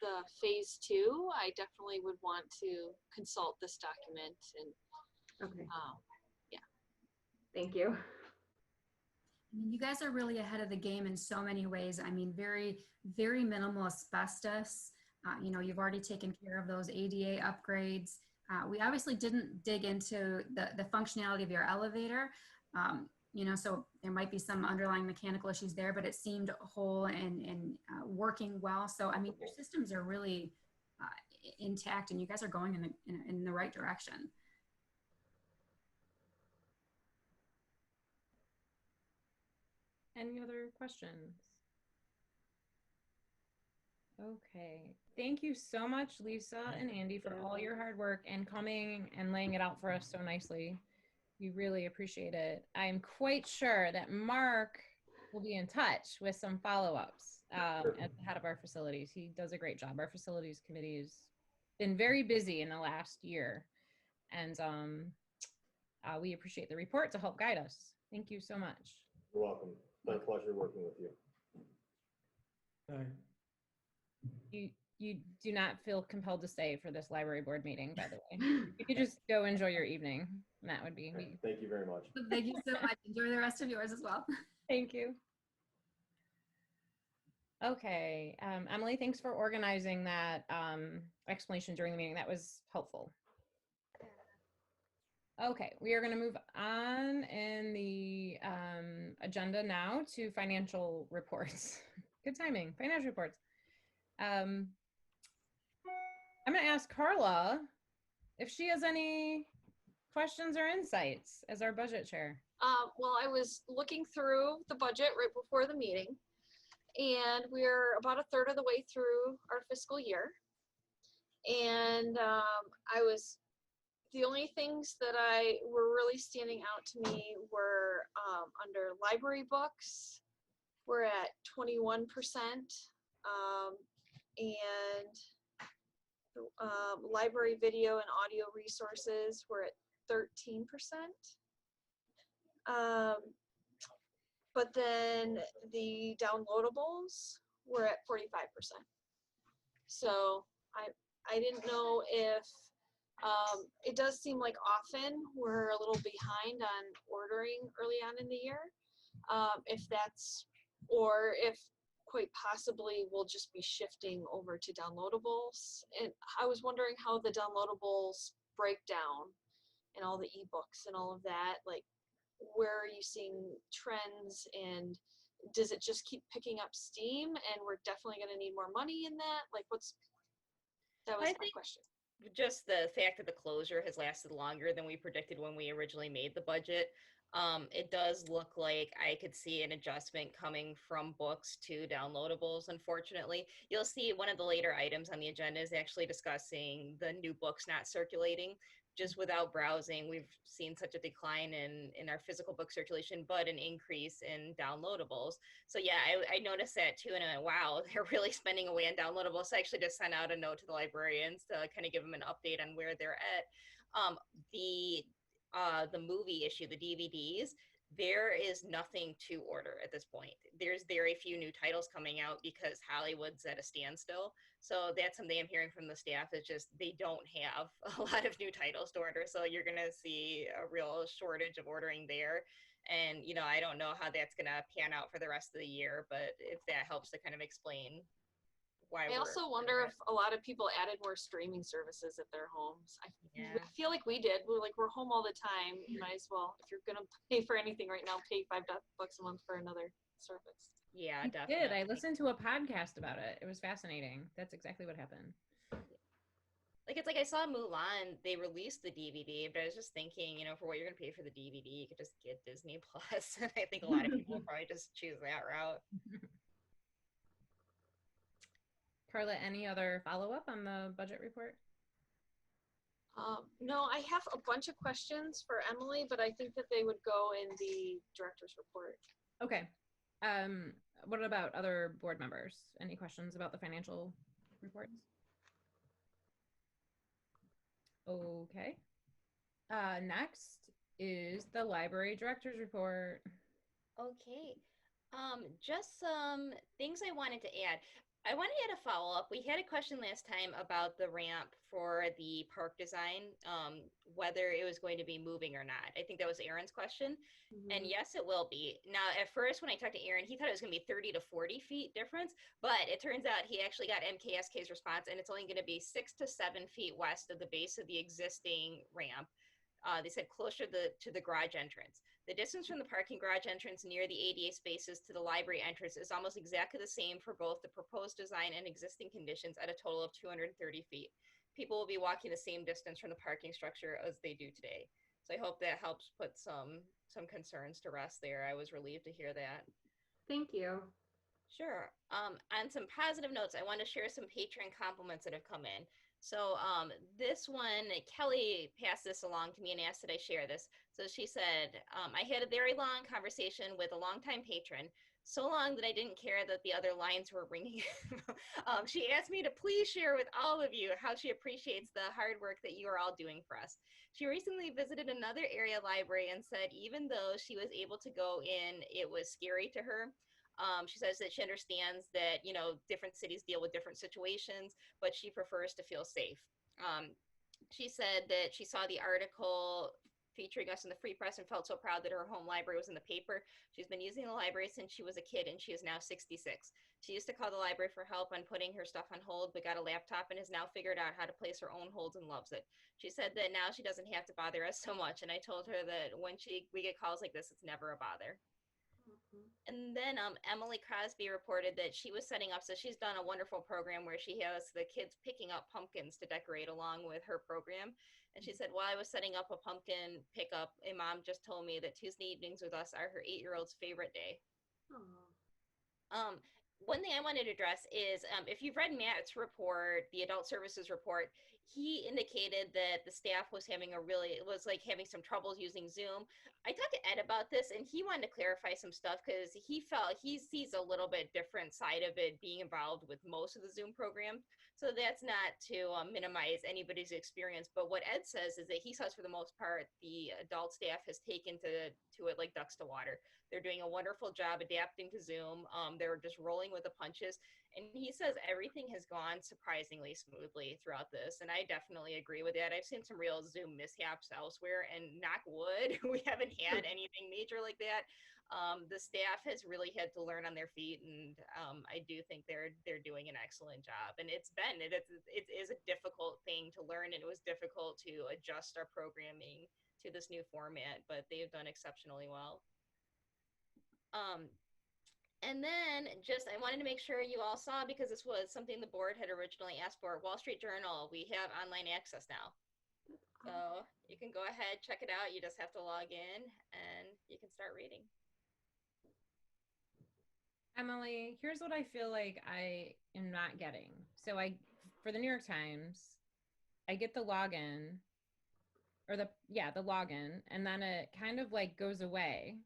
the phase 2, I definitely would want to consult this document and okay. Yeah. Thank you. I mean, you guys are really ahead of the game in so many ways. I mean, very, very minimal asbestos. You know, you've already taken care of those ADA upgrades. We obviously didn't dig into the functionality of your elevator. You know, so there might be some underlying mechanical issues there, but it seemed whole and working well. So, I mean, your systems are really intact, and you guys are going in the right direction. Any other questions? Okay, thank you so much, Lisa and Andy, for all your hard work and coming and laying it out for us so nicely. We really appreciate it. I'm quite sure that Mark will be in touch with some follow-ups as the head of our facilities. He does a great job. Our facilities committee has been very busy in the last year, and we appreciate the report to help guide us. Thank you so much. You're welcome. It's been a pleasure working with you. You do not feel compelled to stay for this library board meeting, by the way. You could just go enjoy your evening. And that would be me. Thank you very much. Thank you so much. Enjoy the rest of yours as well. Thank you. Okay, Emily, thanks for organizing that explanation during the meeting. That was helpful. Okay, we are going to move on in the agenda now to financial reports. Good timing, financial reports. I'm going to ask Carla if she has any questions or insights as our budget chair. Well, I was looking through the budget right before the meeting, and we're about a third of the way through our fiscal year. And the only things that were really standing out to me were under library books, we're at 21%, and library video and audio resources, we're at 13%. But then the downloadables were at 45%. So I didn't know if it does seem like often we're a little behind on ordering early on in the year. If that's, or if quite possibly we'll just be shifting over to downloadables. And I was wondering how the downloadables break down and all the ebooks and all of that, like where are you seeing trends, and does it just keep picking up steam and we're definitely going to need more money in that? Like that was my question. Just the fact that the closure has lasted longer than we predicted when we originally made the budget. It does look like I could see an adjustment coming from books to downloadables. Unfortunately, you'll see one of the later items on the agenda is actually discussing the new books not circulating. Just without browsing, we've seen such a decline in our physical book circulation, but an increase in downloadables. So yeah, I noticed that too, and I went, wow, they're really spending away on downloadables. So I actually just sent out a note to the librarians to kind of give them an update on where they're at. The movie issue, the DVDs, there is nothing to order at this point. There's very few new titles coming out because Hollywood's at a standstill. So that's something I'm hearing from the staff, is just they don't have a lot of new titles to order. So you're going to see a real shortage of ordering there. And, you know, I don't know how that's going to pan out for the rest of the year, but if that helps to kind of explain why. I also wonder if a lot of people added more streaming services at their homes. I feel like we did. We're home all the time. You might as well, if you're gonna pay for anything right now, pay $5 a month for another service. Yeah, I definitely. did. I listened to a podcast about it. It was fascinating. That's exactly what happened. Like, it's like I saw Mulan, they released the DVD, but I was just thinking, you know, for what you're gonna pay for the DVD, you could just get Disney Plus. And I think a lot of people will probably just choose that route. Carla, any other follow-up on the budget report? No, I have a bunch of questions for Emily, but I think that they would go in the director's report. Okay. What about other board members? Any questions about the financial reports? Okay. Next is the library director's report. Okay. Just some things I wanted to add. I wanted to add a follow-up. We had a question last time about the ramp for the park design, whether it was going to be moving or not. I think that was Aaron's question. And yes, it will be. Now, at first, when I talked to Aaron, he thought it was going to be 30 to 40 feet difference, but it turns out he actually got MKSK's response, and it's only going to be 6 to 7 feet west of the base of the existing ramp. They said closer to the garage entrance. The distance from the parking garage entrance near the ADA spaces to the library entrance is almost exactly the same for both the proposed design and existing conditions at a total of 230 feet. People will be walking the same distance from the parking structure as they do today. So I hope that helps put some concerns to rest there. I was relieved to hear that. Thank you. Sure. On some positive notes, I want to share some patron compliments that have come in. So this one, Kelly passed this along to me and asked that I share this. So she said, I had a very long conversation with a longtime patron, so long that I didn't care that the other lines were ringing. She asked me to please share with all of you how she appreciates the hard work that you are all doing for us. She recently visited another area library and said even though she was able to go in, it was scary to her. She says that she understands that, you know, different cities deal with different situations, but she prefers to feel safe. She said that she saw the article featuring us in the Free Press and felt so proud that her home library was in the paper. She's been using the library since she was a kid and she is now 66. She used to call the library for help on putting her stuff on hold, but got a laptop and has now figured out how to place her own holds and loves it. She said that now she doesn't have to bother us so much. And I told her that when we get calls like this, it's never a bother. And then Emily Crosby reported that she was setting up, so she's done a wonderful program where she has the kids picking up pumpkins to decorate along with her program. And she said, while I was setting up a pumpkin pickup, a mom just told me that Tuesday evenings with us are her 8-year-old's favorite day. One thing I wanted to address is if you've read Matt's report, the adult services report, he indicated that the staff was having having some troubles using Zoom. I talked to Ed about this and he wanted to clarify some stuff because he felt he sees a little bit different side of it being involved with most of the Zoom program. So that's not to minimize anybody's experience. But what Ed says is that he says for the most part, the adult staff has taken to it like ducks to water. They're doing a wonderful job adapting to Zoom. They're just rolling with the punches. And he says everything has gone surprisingly smoothly throughout this. And I definitely agree with that. I've seen some real Zoom mishaps elsewhere and knock wood, we haven't had anything major like that. The staff has really had to learn on their feet. And I do think they're doing an excellent job. And it is a difficult thing to learn. And it was difficult to adjust our programming to this new format, but they've done exceptionally well. And then I wanted to make sure you all saw, because this was something the board had originally asked for, Wall Street Journal, we have online access now. So you can go ahead, check it out. You just have to log in and you can start reading. Emily, here's what I feel like I am not getting. So for the New York Times, I get the login or the login, and then it kind of like goes away.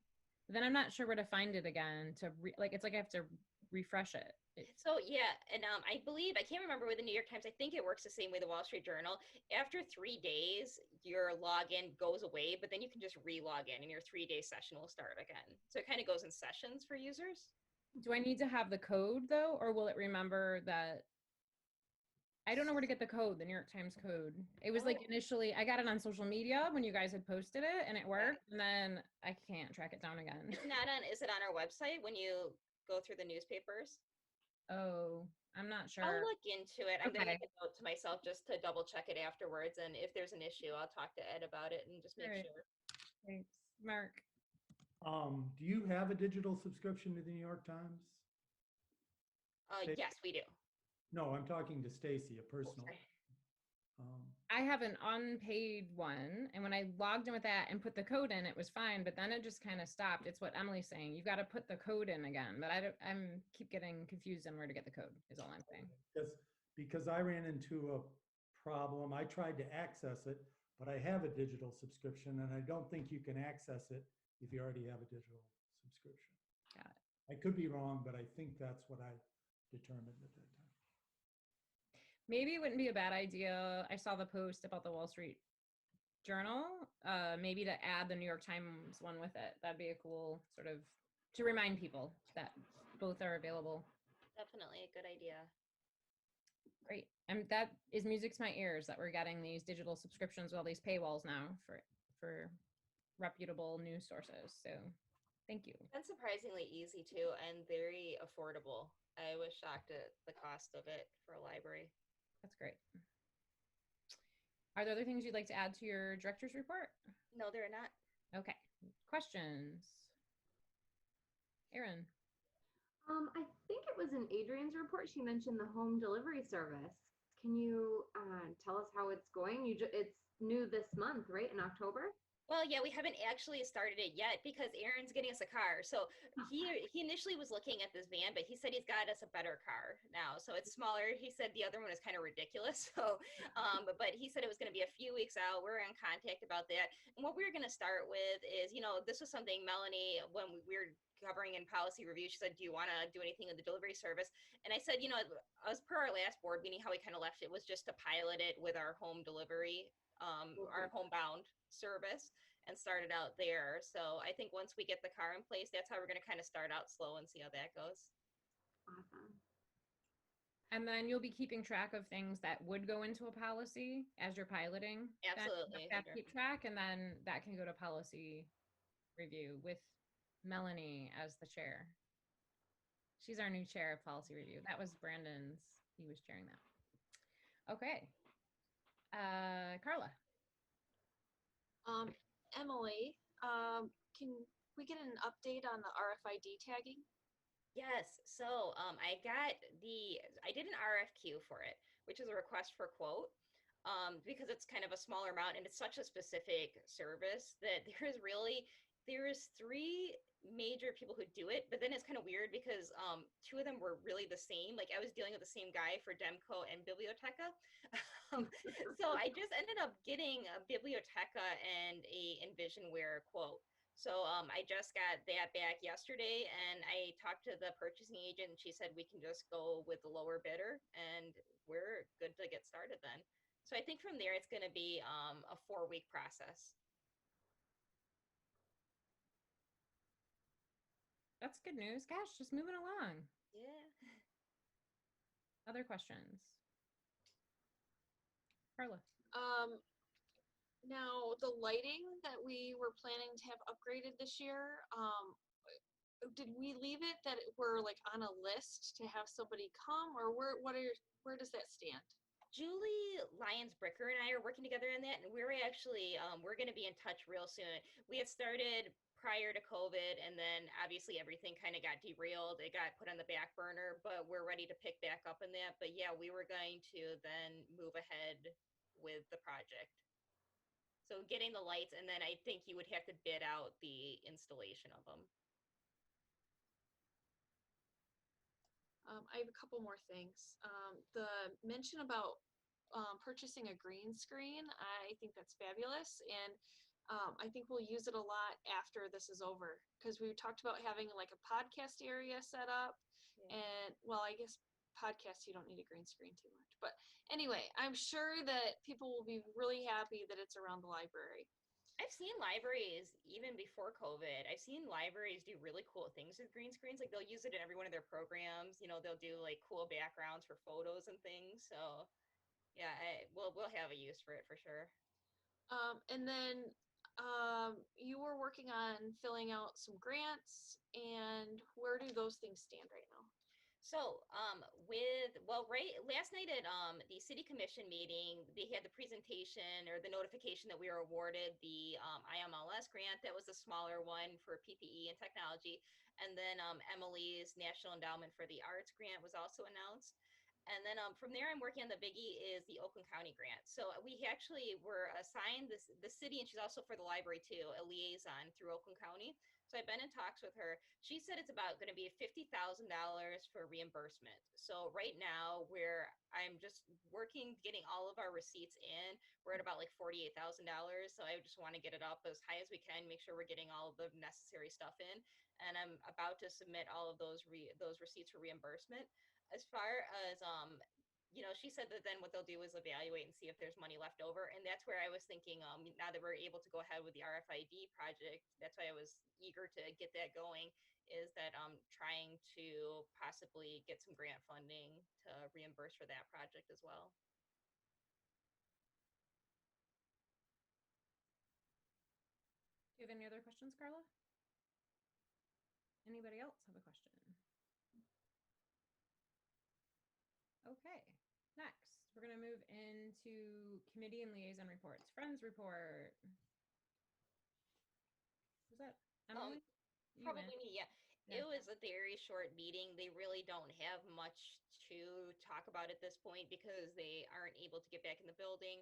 Then I'm not sure where to find it again it's like I have to refresh it. So yeah, and I believe, I can't remember with the New York Times, I think it works the same way the Wall Street Journal. After 3 days, your login goes away, but then you can just re-log in and your 3-day session will start again. So it kind of goes in sessions for users. Do I need to have the code though, or will it remember that? I don't know where to get the code, the New York Times code. It was like initially, I got it on social media when you guys had posted it and it worked, and then I can't track it down again. Is it on our website when you go through the newspapers? Oh, I'm not sure. I'll look into it. I'm Okay. going to make a note to myself just to double check it afterwards. And if there's an issue, I'll talk to Ed about it and just make sure. Thanks. Mark. Do you have a digital subscription to the New York Times? Yes, we do. No, I'm talking to Stacy, a personal. I have an unpaid one, and when I logged in with that and put the code in, it was fine, but then it just kind of stopped. It's what Emily's saying. You've got to put the code in again, but I'm keep getting confused on where to get the code is all I'm saying. Because I ran into a problem. I tried to access it, but I have a digital subscription and I don't think you can access it if you already have a digital subscription. Got it. I could be wrong, but I think that's what I determined at that time. Maybe it wouldn't be a bad idea. I saw the post about the Wall Street Journal, maybe to add the New York Times one with it. That'd be a cool sort of, to remind people that both are available. Definitely a good idea. Great. And that is music to my ears that we're getting these digital subscriptions with all these paywalls now for reputable news sources. So thank you. And surprisingly easy too, and very affordable. I was shocked at the cost of it for a library. That's great. Are there other things you'd like to add to your director's report? No, there are not. Okay. Questions? Erin. I think it was in Adrian's report. She mentioned the home delivery service. Can you tell us how it's going? It's new this month, right? In October? Well, yeah, we haven't actually started it yet because Aaron's getting us a car. So he initially was looking at this van, but he said he's got us a better car now. So it's smaller. He said the other one is kind of ridiculous. So, but he said it was going to be a few weeks out. We're in contact about that. And what we're going to start with is, this was something Melanie, when we were covering in policy review, she said, do you want to do anything with the delivery service? And I said, as per our last board meeting, how we kind of left it was just to pilot it with our home delivery, our homebound service, and started out there. So I think once we get the car in place, that's how we're going to kind of start out slow and see how that goes. Awesome. And then you'll be keeping track of things that would go into a policy as you're piloting. Absolutely. That keep track, and then that can go to policy review with Melanie as the chair. She's our new chair of policy review. That was Brandon's. He was chairing that. Okay. Carla. Emily, can we get an update on the RFID tagging? Yes. So I did an RFQ for it, which is a request for quote, because it's kind of a smaller amount and it's such a specific service that there is 3 major people who do it, but then it's kind of weird because 2 of them were really the same. Like I was dealing with the same guy for Demco and Biblioteca. So I just ended up getting a Biblioteca and a Envisionware quote. So I just got that back yesterday, and I talked to the purchasing agent and she said we can just go with the lower bidder and we're good to get started then. So I think from there it's going to be a 4-week process. That's good news. Gosh, just moving along. Yeah. Other questions? Carla. Now the lighting that we were planning to have upgraded this year, did we leave it that we're like on a list to have somebody come, or where does that stand? Julie Lyons-Bricker and I are working together on that, and we're actually we're going to be in touch real soon. We had started prior to COVID, and then obviously everything kind of got derailed. It got put on the back burner, but we're ready to pick back up in that. But yeah, we were going to then move ahead with the project. So getting the lights, and then I think you would have to bid out the installation of them. I have a couple more things. The mention about purchasing a green screen, I think that's fabulous. And I think we'll use it a lot after this is over, because we talked about having like a podcast area set up. Yeah. And well, I guess podcasts, you don't need a green screen too much. But anyway, I'm sure that people will be really happy that it's around the library. I've seen libraries, even before COVID, I've seen libraries do really cool things with green screens. Like they'll use it in every one of their programs. They'll do like cool backgrounds for photos and things. So yeah, we'll have a use for it for sure. And then you were working on filling out some grants, and where do those things stand right now? So last night at the city commission meeting, they had the presentation or the notification that we were awarded the IMLS grant. That was a smaller one for PPE and technology. And then Emily's National Endowment for the Arts grant was also announced. And then from there, I'm working on the biggie is the Oakland County grant. So we actually were assigned the city, and she's also for the library too, a liaison through Oakland County. So I've been in talks with her. She said it's about going to be $50,000 for reimbursement. So right now I'm just working, getting all of our receipts in. We're at about like $48,000. So I just want to get it up as high as we can, make sure we're getting all of the necessary stuff in. And I'm about to submit all of those receipts for reimbursement. As far as, she said that then what they'll do is evaluate and see if there's money left over. And that's where I was thinking, now that we're able to go ahead with the RFID project, that's why I was eager to get that going, is that I'm trying to possibly get some grant funding to reimburse for that project as well. Do you have any other questions, Carla? Anybody else have a question? Okay, next, we're going to move into committee and liaison reports. Friends report. Was that Emily? Probably me, yeah. It was a very short meeting. They really don't have much to talk about at this point because they aren't able to get back in the building.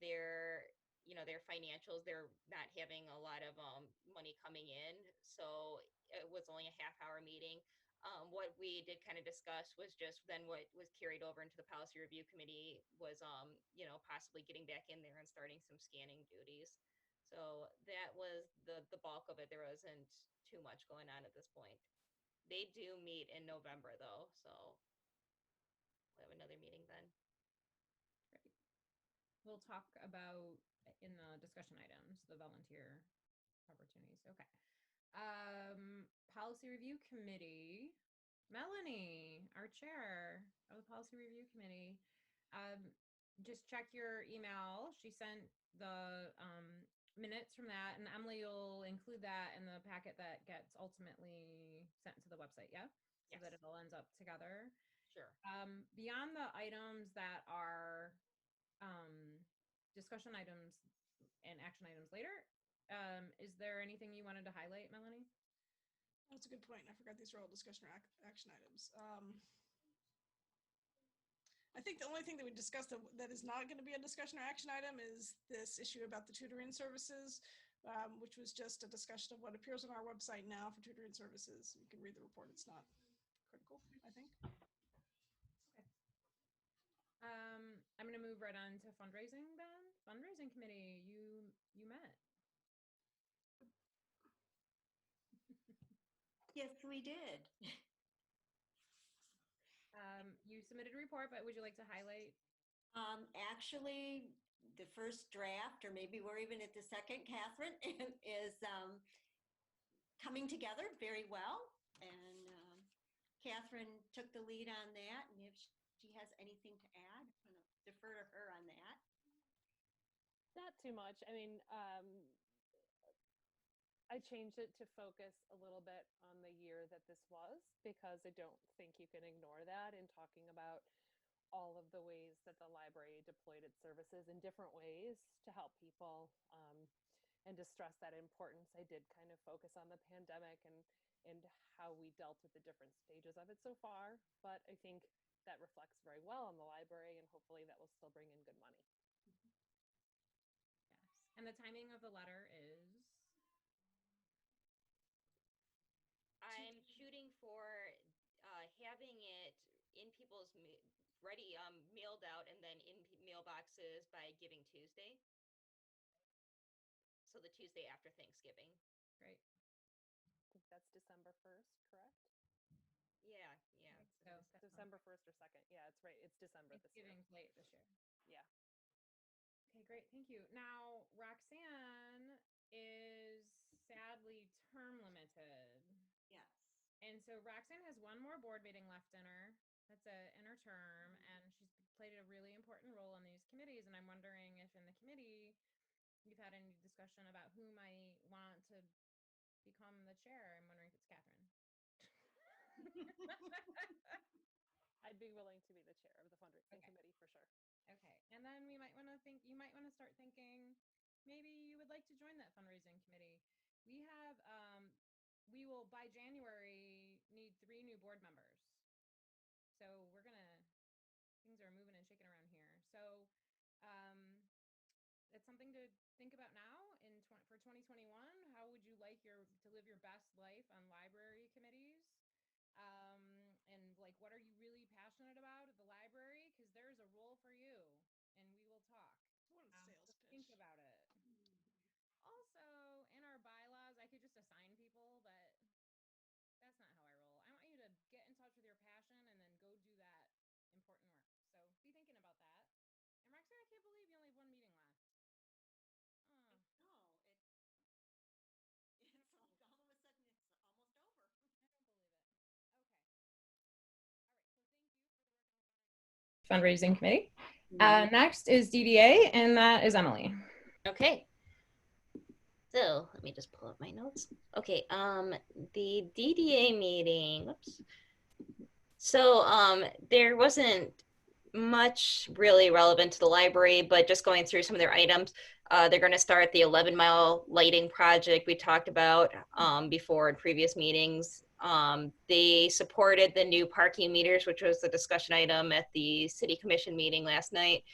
Their financials, they're not having a lot of money coming in. So it was only a half-hour meeting. What we did kind of discuss was just then what was carried over into the policy review committee was, possibly getting back in there and starting some scanning duties. So that was the bulk of it. There wasn't too much going on at this point. They do meet in November though, so we'll have another meeting then. Great. We'll talk about in the discussion items, the volunteer opportunities. Okay. Policy review committee, Melanie, our chair of the policy review committee. Just check your email. She sent the minutes from that, and Emily will include that in the packet that gets ultimately sent to the website. Yeah. So that it all ends up together. Sure. Beyond the items that are discussion items and action items later, is there anything you wanted to highlight, Melanie? That's a good point. I forgot these are all discussion or action items. I think the only thing that we discussed that is not going to be a discussion or action item is this issue about the tutoring services, which was just a discussion of what appears on our website now for tutoring services. You can read the report. It's not critical, I think. Okay. I'm going to move right on to fundraising then. Fundraising committee, you met. Yes, we did. You submitted a report, but would you like to highlight? Actually, the first draft, or maybe we're even at the second, Catherine, is coming together very well. And Catherine took the lead on that. And if she has anything to add, I'm going to defer to her on that. Not too much. I mean, I changed it to focus a little bit on the year that this was, because I don't think you can ignore that in talking about all of the ways that the library deployed its services in different ways to help people, and to stress that importance. I did kind of focus on the pandemic and how we dealt with the different stages of it so far, but I think that reflects very well on the library, and hopefully that will still bring in good money. Yes, and the timing of the letter is? I'm shooting for having it in people's ready, mailed out, and then in mailboxes by Giving Tuesday. So the Tuesday after Thanksgiving. Great. I think that's December 1st, correct? Yeah. So December 1st or 2nd. Yeah, it's right. It's December this year. Thanksgiving's late this year. Yeah. Okay, great. Thank you. Now, Roxanne is sadly term limited. Yes. And so Roxanne has one more board meeting left in her. That's in her term, and she's played a really important role on these committees. And I'm wondering if in the committee you've had any discussion about who might want to become the chair. I'm wondering if it's Catherine. I'd be willing to be the chair of the fundraising committee for sure. Okay, and then we might want to think. You might want to start thinking maybe you would like to join that fundraising committee. We have. We will by January need 3 new board members. So we're gonna things are moving and shaking around here. So it's something to think about now for 2021. How would you like to live your best life on library committees? And like, what are you really passionate about at the library? Because there's a role for you, and we will talk. What a sales pitch. Think about it. Also, in our bylaws, I could just assign people, but that's not how I roll. I want you to get in touch with your passion and then go do that important work. So be thinking about that. And Roxanne, I can't believe you only have one meeting left. Oh. No, it's all of a sudden it's almost over. I don't believe it. Okay. All right. So thank you for the work on the fundraising committee. Next is DDA, and that is Emily. Okay. So let me just pull up my notes. Okay. The DDA meeting. Whoops. So there wasn't much really relevant to the library, but just going through some of their items. They're going to start the 11-mile lighting project we talked about before in previous meetings. They supported the new parking meters, which was the discussion item at the city commission meeting last night.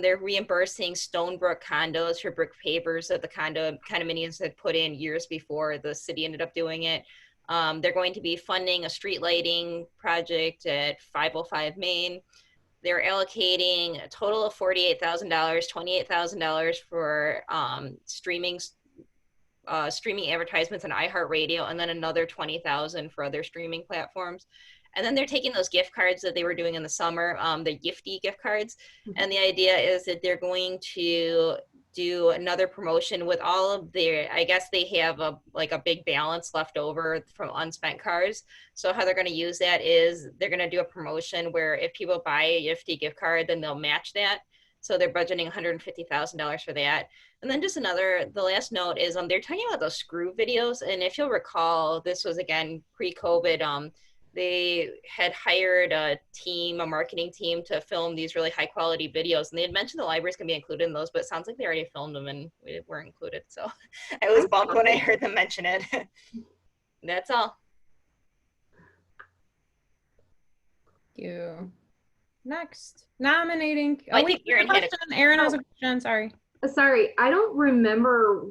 They're reimbursing Stonebrook condos for brick pavers that the condominiums had put in years before the city ended up doing it. They're going to be funding a street lighting project at 505 Main. They're allocating a total of $48,000, $28,000 for streaming advertisements on iHeartRadio, and then another $20,000 for other streaming platforms. And then they're taking those gift cards that they were doing in the summer, the Gifty gift cards. And the idea is that they're going to do another promotion with all of their, I guess they have a big balance left over from unspent cards. So how they're going to use that is they're going to do a promotion where if people buy a Gifty gift card, then they'll match that. So they're budgeting $150,000 for that. And then just the last note is they're talking about those screw videos. And if you'll recall, this was again pre-COVID, they had hired a marketing team to film these really high quality videos. And they had mentioned the library's gonna be included in those, but it sounds like they already filmed them and we weren't included. So I was bummed when I heard them mention it. That's all. Thank you. Next, nominating. I think Erin had a question. Erin has a question, sorry. Sorry, I don't remember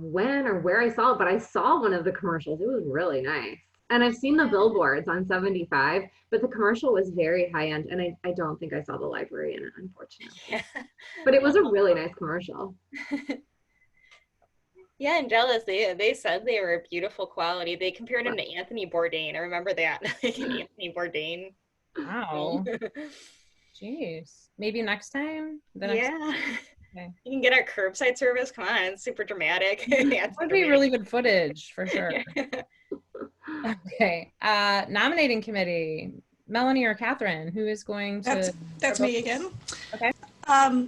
when or where I saw it, but I saw one of the commercials. It was really nice. And I've seen the billboards on 75, but the commercial was very high end. And I don't think I saw the library in it, unfortunately. But it was a really nice commercial. Yeah, I'm jealous. They said they were beautiful quality. They compared him to Anthony Bourdain. I remember that. Anthony Bourdain. Wow. Jeez. Maybe next time? Yeah. Okay. You can get our curbside service. Come on, it's super dramatic. That would be really good footage for sure. Okay. Nominating committee. Melanie or Catherine, who is going to? That's me again. Okay.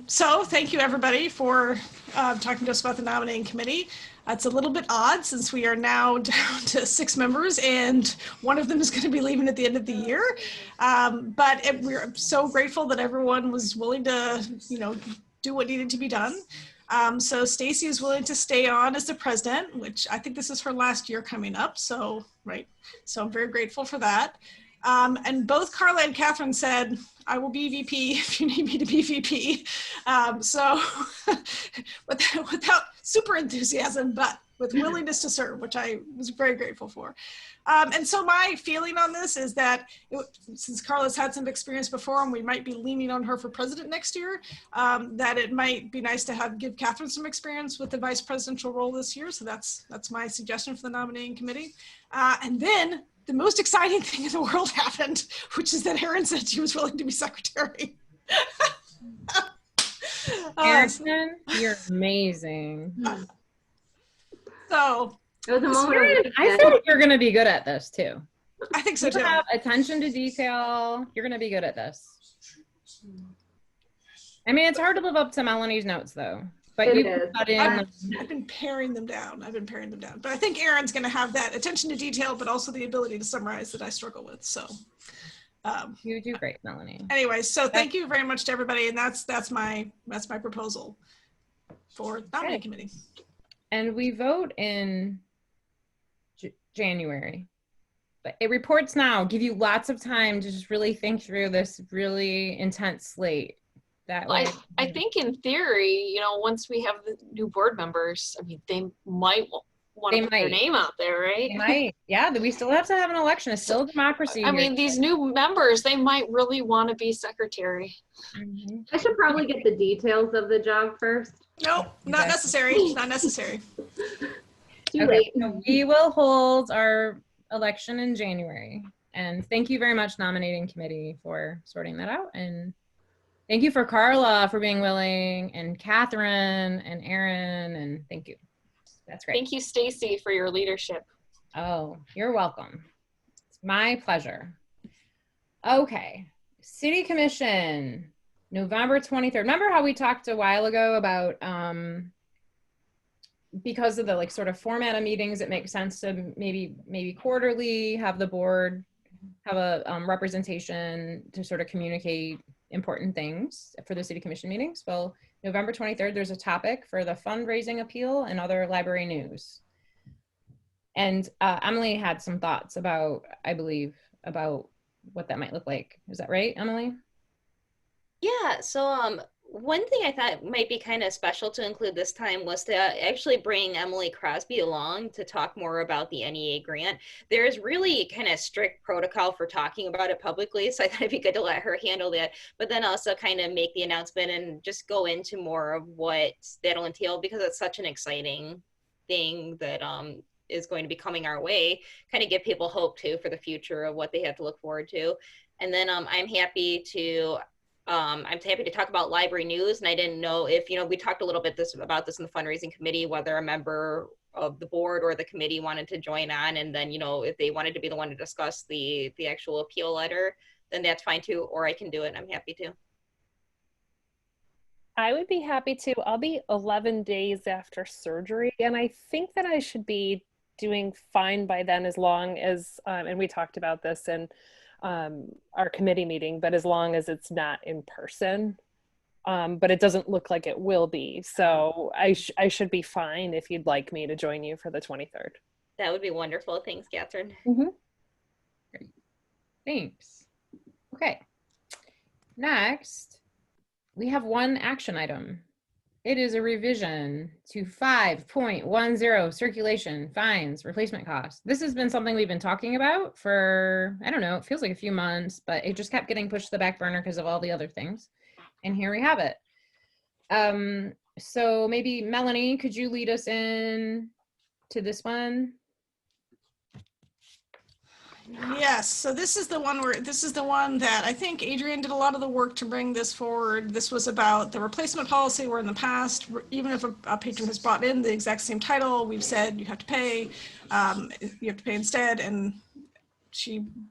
So thank you everybody for talking to us about the nominating committee. It's a little bit odd since we are now down to 6 members and one of them is going to be leaving at the end of the year. But we're so grateful that everyone was willing to, do what needed to be done. So Stacy is willing to stay on as the president, which I think this is her last year coming up. So, right. So I'm very grateful for that. And both Carla and Catherine said, I will be VP if you need me to be VP. So without super enthusiasm, but with willingness to serve, which I was very grateful for. And so my feeling on this is that since Carla's had some experience before and we might be leaning on her for president next year, that it might be nice to give Catherine some experience with the vice presidential role this year. So that's my suggestion for the nominating committee. And then the most exciting thing in the world happened, which is that Erin said she was willing to be secretary. Erin, you're amazing. So it was a moment. I feel like you're going to be good at this too. I think so too. You have attention to detail. You're going to be good at this. I mean, it's hard to live up to Melanie's notes though. But I've been paring them down. But I think Erin's going to have that attention to detail, but also the ability to summarize that I struggle with. So you do great, Melanie. Anyway, so thank you very much to everybody, and that's my proposal for nominating committee. And we vote in January. but it reports now give you lots of time to just really think through this really intense slate. That way. I think in theory, you know, once we have the new board members, I mean, they might want to put their name out there, right? They might. Yeah, we still have to have an election. It's still democracy. I mean, these new members, they might really want to be secretary. I should probably get the details of the job first. Nope, not necessary. Not necessary. Too late. So we will hold our election in January. And thank you very much, Nominating Committee, for sorting that out. And thank you for Carla for being willing, and Catherine and Aaron, and thank you. That's great. Thank you, Stacy, for your leadership. Oh, you're welcome. It's my pleasure. Okay, City Commission, November 23rd. Remember how we talked a while ago about because of the like sort of format of meetings, it makes sense to maybe quarterly have the board have a representation to sort of communicate important things for the City Commission meetings. Well, November 23rd, there's a topic for the fundraising appeal and other library news. And Emily had some thoughts about, I believe, about what that might look like. Is that right, Emily? Yeah, so one thing I thought might be kind of special to include this time was to actually bring Emily Crosby along to talk more about the NEA grant. There's really kind of strict protocol for talking about it publicly, so I thought it'd be good to let her handle that, but then also kind of make the announcement and just go into more of what that'll entail, because it's such an exciting thing that is going to be coming our way, kind of give people hope too for the future of what they have to look forward to. And then I'm happy to talk about library news, and I didn't know if, you know, we talked a little bit about this in the fundraising committee, whether a member of the board or the committee wanted to join on, and then, you know, if they wanted to be the one to discuss the actual appeal letter, then that's fine too, or I can do it. I'm happy to. I would be happy to. I'll be 11 days after surgery, and I think that I should be doing fine by then, as long as, and we talked about this in our committee meeting, but as long as it's not in person, but it doesn't look like it will be. So I should be fine if you'd like me to join you for the 23rd. That would be wonderful. Thanks, Catherine. Mm-hmm. Great. Thanks. Okay. Next, we have one action item. It is a revision to 5.10 circulation fines replacement costs. This has been something we've been talking about for, I don't know, it feels like a few months, but it just kept getting pushed to the back burner because of all the other things. And here we have it. So maybe Melanie, could you lead us in to this one? Yes, so this is the one that I think Adrian did a lot of the work to bring this forward. This was about the replacement policy, where in the past, even if a patron has brought in the exact same title, we've said you have to pay instead. And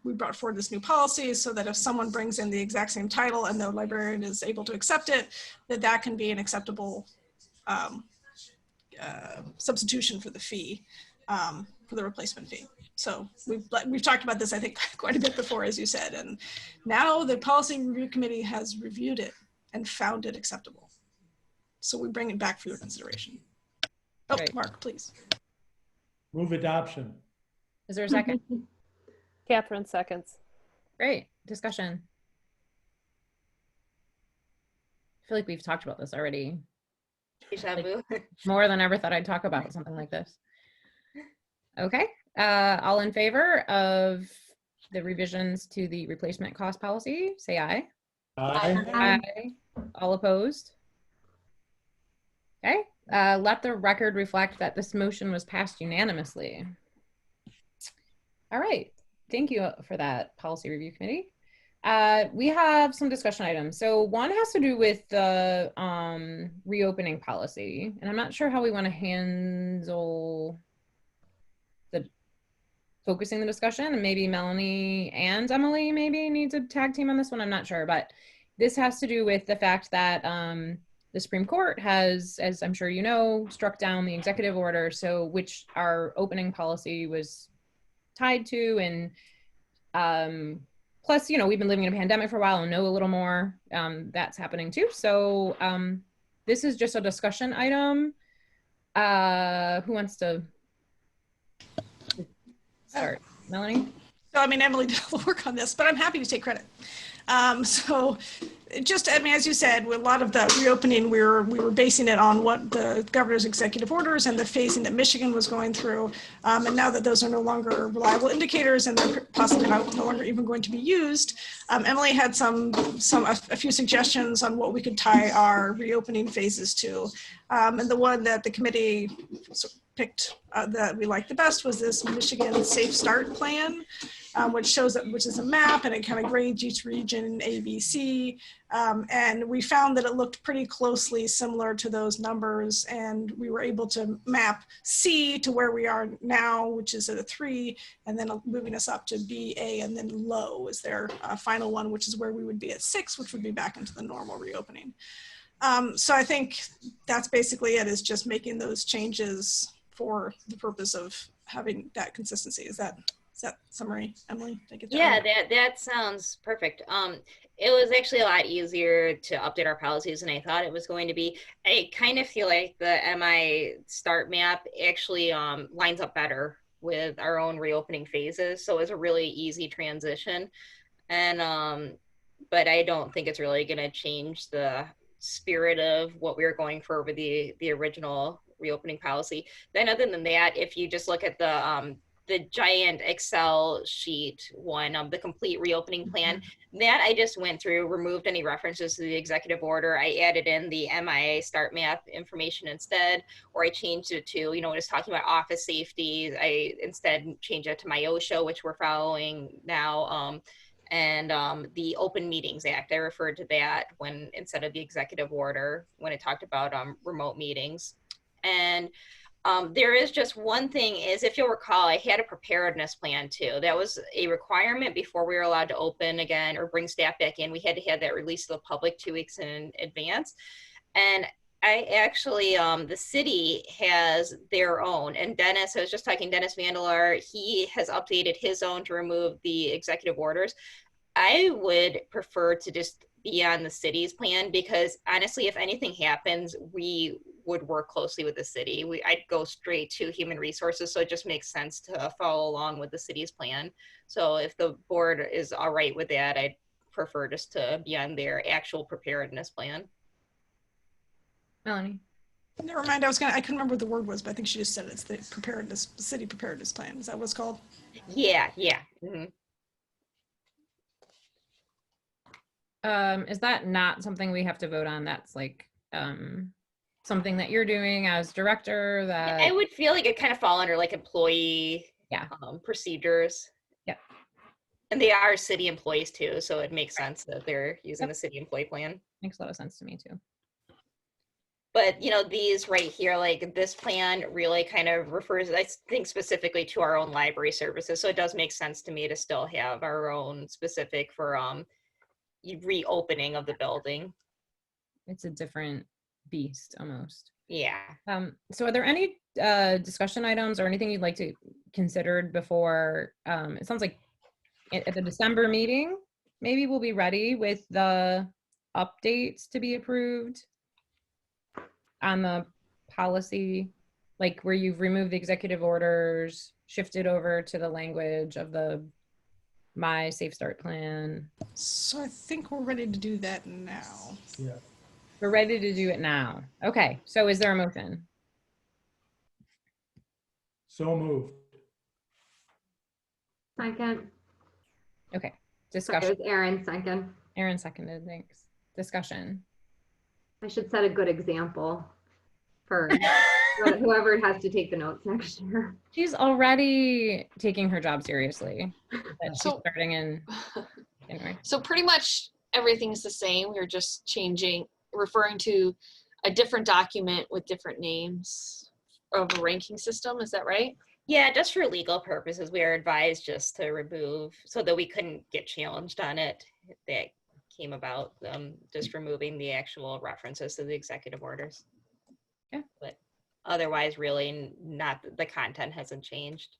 we brought forward this new policy so that if someone brings in the exact same title and the librarian is able to accept it, that can be an acceptable substitution for the fee, for the replacement fee. So we've talked about this, I think, quite a bit before, as you said, and now the Policy Review Committee has reviewed it and found it acceptable. So we bring it back for your consideration. Oh, right. Mark, please. Move adoption. Is there a second? Catherine seconds. Great. Discussion. I feel like we've talked about this already. Like, more than I ever thought I'd talk about something like this. Okay. All in favor of the revisions to the replacement cost policy, say aye. Aye. Aye. All opposed? Okay. Let the record reflect that this motion was passed unanimously. All right. Thank you for that, Policy Review Committee. We have some discussion items. So one has to do with the reopening policy, and I'm not sure how we want to handle focusing the discussion, and maybe Melanie and Emily maybe need to tag team on this one. I'm not sure, but this has to do with the fact that the Supreme Court has, as I'm sure you know, struck down the executive order, so which our opening policy was tied to, and plus, you know, we've been living in a pandemic for a while and know a little more. That's happening too. So this is just a discussion item. Who wants to start? Melanie? So, I mean, Emily did all the work on this, but I'm happy to take credit. So just, I mean, as you said, with a lot of the reopening, we were basing it on what the governor's executive orders and the phasing that Michigan was going through. And now that those are no longer reliable indicators and they're possibly no longer even going to be used, Emily had a few suggestions on what we could tie our reopening phases to. And the one that the committee picked that we liked the best was this Michigan Safe Start Plan, which is a map, and it kind of grades each region A, B, C. And we found that it looked pretty closely similar to those numbers, and we were able to map C to where we are now, which is at a 3, and then moving us up to B, A, and then low is their final one, which is where we would be at 6, which would be back into the normal reopening. So I think that's basically it, is just making those changes for the purpose of having that consistency. Is that summary, Emily? Yeah, that sounds perfect. It was actually a lot easier to update our policies than I thought it was going to be. I kind of feel like the MI start map actually lines up better with our own reopening phases. So it's a really easy transition. And but I don't think it's really going to change the spirit of what we were going for with the original reopening policy. Then other than that, if you just look at the giant Excel sheet one of the complete reopening plan, that I just went through, removed any references to the executive order. I added in the MIA start map information instead, or I changed it to, when it's talking about office safety, I instead changed it to MIOSHA, which we're following now. And the Open Meetings Act, I referred to that when instead of the executive order, when it talked about remote meetings. And there is just one thing is, if you'll recall, I had a preparedness plan too. That was a requirement before we were allowed to open again or bring staff back in. We had to have that released to the public 2 weeks in advance. And I actually, the city has their own. And Dennis, I was just talking, Dennis Vandelar, he has updated his own to remove the executive orders. I would prefer to just be on the city's plan, because honestly, if anything happens, we would work closely with the city. I'd go straight to human resources. So it just makes sense to follow along with the city's plan. So if the board is all right with that, I'd prefer just to be on their actual preparedness plan. Melanie. Never mind. I couldn't remember what the word was, but I think she just said it's the city preparedness plan. Is that what it's called? Yeah. Mm-hmm. Is that not something we have to vote on? That's like something that you're doing as director? That I would feel like it kind of fall under like employee procedures. Yeah. And they are city employees too, so it makes sense that they're using the city employee plan. Makes a lot of sense to me too. But these right here, like this plan really kind of refers, I think, specifically to our own library services. So it does make sense to me to still have our own specific for reopening of the building. It's a different beast almost. Yeah. So are there any discussion items or anything you'd like to consider before it sounds like at the December meeting, maybe we'll be ready with the updates to be approved on the policy, like where you've removed the executive orders, shifted over to the language of the My Safe Start plan. So I think we're ready to do that now. Yeah. We're ready to do it now. Okay, so is there a motion? So moved. Second. Okay, Sorry, discussion. it was Aaron second. Aaron seconded, thanks. Discussion. I should set a good example for whoever has to take the notes next year. She's already taking her job seriously. She's So- starting in January. So pretty much everything's the same. We're just referring to a different document with different names of a ranking system. Is that right? Yeah, just for legal purposes, we are advised just to remove, so that we couldn't get challenged on it. That came about just removing the actual references to the executive orders. Yeah. But otherwise, really, not the content hasn't changed.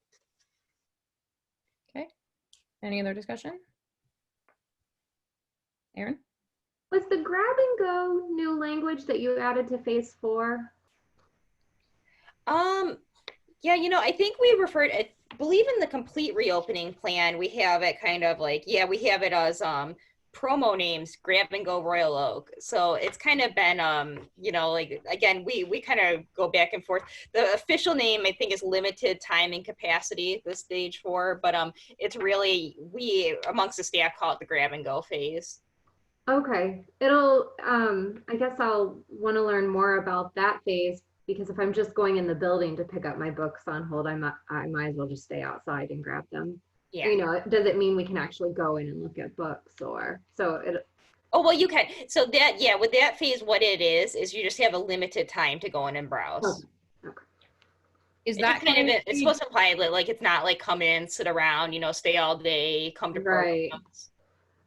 Okay. Any other discussion? Aaron? Was the grab and go new language that you added to phase 4? Yeah, I think we referred it. believe in the complete reopening plan, we have it kind of like, yeah, we have it as promo names, Grab and Go Royal Oak. So it's kind of been, you know, like, again, we kind of go back and forth. The official name, I think, is Limited Time and Capacity, the stage 4, but it's really, we amongst the staff call it the Grab and Go phase. Okay, it'll, I guess I'll want to learn more about that phase, because if I'm just going in the building to pick up my books on hold, I might as well just stay outside and grab them. Yeah. You know, does it mean we can actually go in and look at books, or, so it, Oh, well, you can. So that, yeah, with that phase, what it is you just have a limited time to go in and browse. okay. Is It's that kind of, going to it's be- supposed to imply like it's not like come in, sit around, you know, stay all day, come to Right. programs.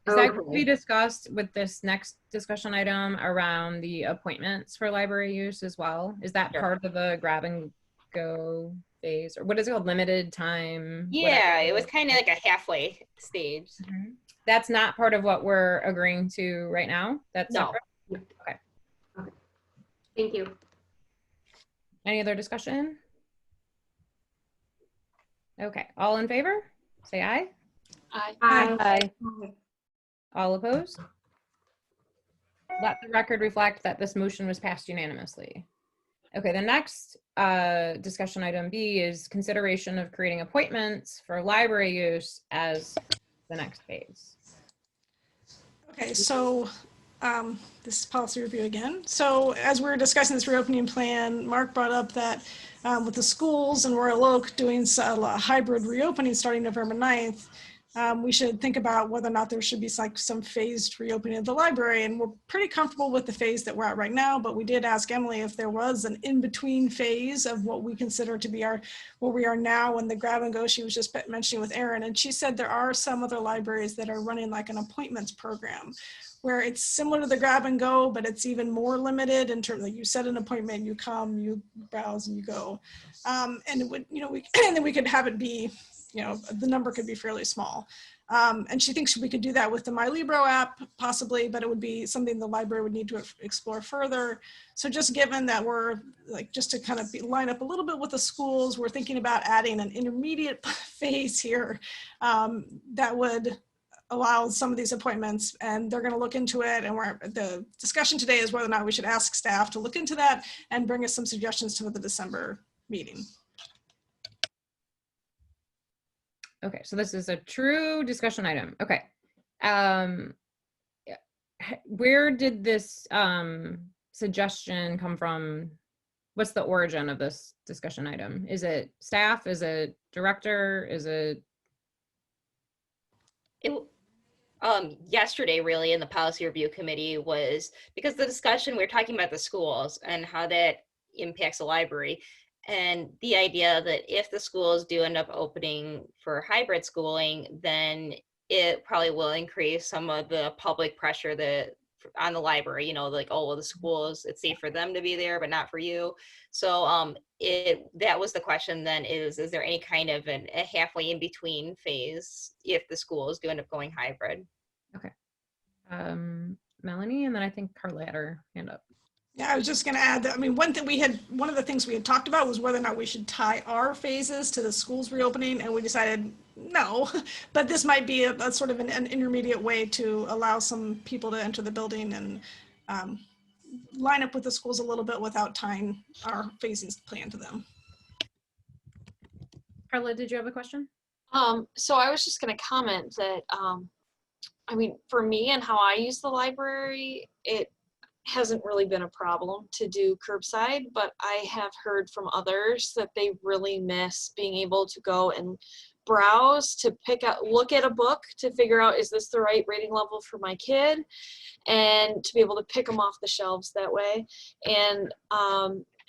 Is that going to Okay. be discussed with this next discussion item around the appointments for library use as well? Is that Sure. part of the grab and go phase, or what is it called? Limited time? Yeah, whatever? it was kind of like a halfway stage. Mhm. That's not part of what we're agreeing to right now? That's No. separate? Okay. Okay. Thank you. Any other discussion? Okay, all in favor? Say aye. Aye. All opposed? Let the record reflect that this motion was passed unanimously. Okay, the next discussion item B is consideration of creating appointments for library use as the next phase. Okay, so this is policy review again. So as we were discussing this reopening plan, Mark brought up that with the schools and Royal Oak doing a hybrid reopening starting November 9th, we should think about whether or not there should be like some phased reopening of the library. And we're pretty comfortable with the phase that we're at right now, but we did ask Emily if there was an in-between phase of what we consider to be where we are now and the grab and go she was just mentioning with Erin. And she said there are some other libraries that are running like an appointments program where it's similar to the grab and go, but it's even more limited in terms of, like, you set an appointment, you come, you browse, and you go. And it would, you know, and then we could have it be, you know, the number could be fairly small. And she thinks we could do that with the MyLibro app, possibly, but it would be something the library would need to explore further. So just given that we're like, just to kind of line up a little bit with the schools, we're thinking about adding an intermediate phase here that would allow some of these appointments, and they're going to look into it. And the discussion today is whether or not we should ask staff to look into that and bring us some suggestions to the December meeting. Okay, so this is a true discussion item. Okay. Where did this suggestion come from? What's the origin of this discussion item? Is it staff? Is it director? Is it? Yesterday, really, in the policy review committee was because the discussion, we were talking about the schools and how that impacts the library. And the idea that if the schools do end up opening for hybrid schooling, then it probably will increase some of the public pressure that on the library, you know, like, oh, well, the schools, it's safe for them to be there, but not for you. So that was the question then, is there any kind of a halfway in between phase if the schools do end up going hybrid? Okay. Melanie, and then I think Carla had her hand up. Yeah, I was just going to add that, I mean, one of the things we had talked about was whether or not we should tie our phases to the schools reopening, and we decided no, but this might be a sort of an intermediate way to allow some people to enter the building and line up with the schools a little bit without tying our phasing plan to them. Carla, did you have a question? So I was just going to comment that, I mean, for me and how I use the library, it hasn't really been a problem to do curbside, but I have heard from others that they really miss being able to go and browse, to look at a book to figure out, is this the right rating level for my kid? And to be able to pick them off the shelves that way. And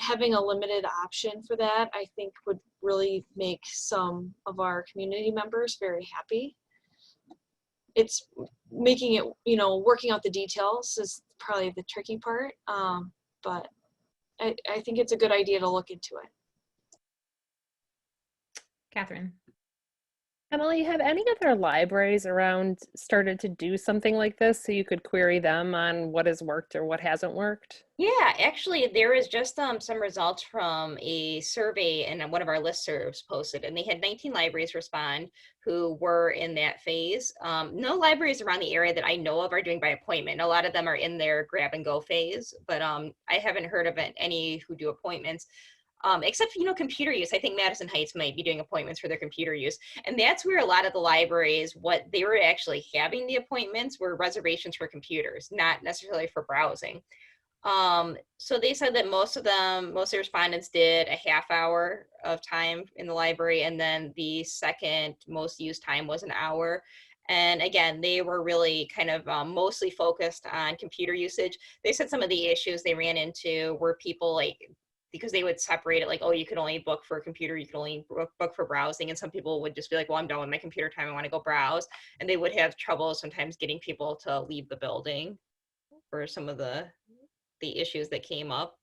having a limited option for that, I think would really make some of our community members very happy. It's making it, you know, working out the details is probably the tricky part, but I think it's a good idea to look into it. Catherine. Emily, have any other libraries around started to do something like this so you could query them on what has worked or what hasn't worked? Yeah, actually, there is just some results from a survey and one of our listservs posted, and they had 19 libraries respond who were in that phase. No libraries around the area that I know of are doing by appointment. A lot of them are in their grab and go phase, but I haven't heard of any who do appointments. Except for, computer use. I think Madison Heights might be doing appointments for their computer use. And that's where a lot of the libraries, what they were actually having the appointments were reservations for computers, not necessarily for browsing. So they said that most of the respondents did a half hour of time in the library, and then the second most used time was an hour. And again, they were really kind of mostly focused on computer usage. They said some of the issues they ran into were people like, because they would separate it like, oh, you could only book for a computer, you could only book for browsing. And some people would just be like, well, I'm done with my computer time, I want to go browse. And they would have trouble sometimes getting people to leave the building for some of the issues that came up.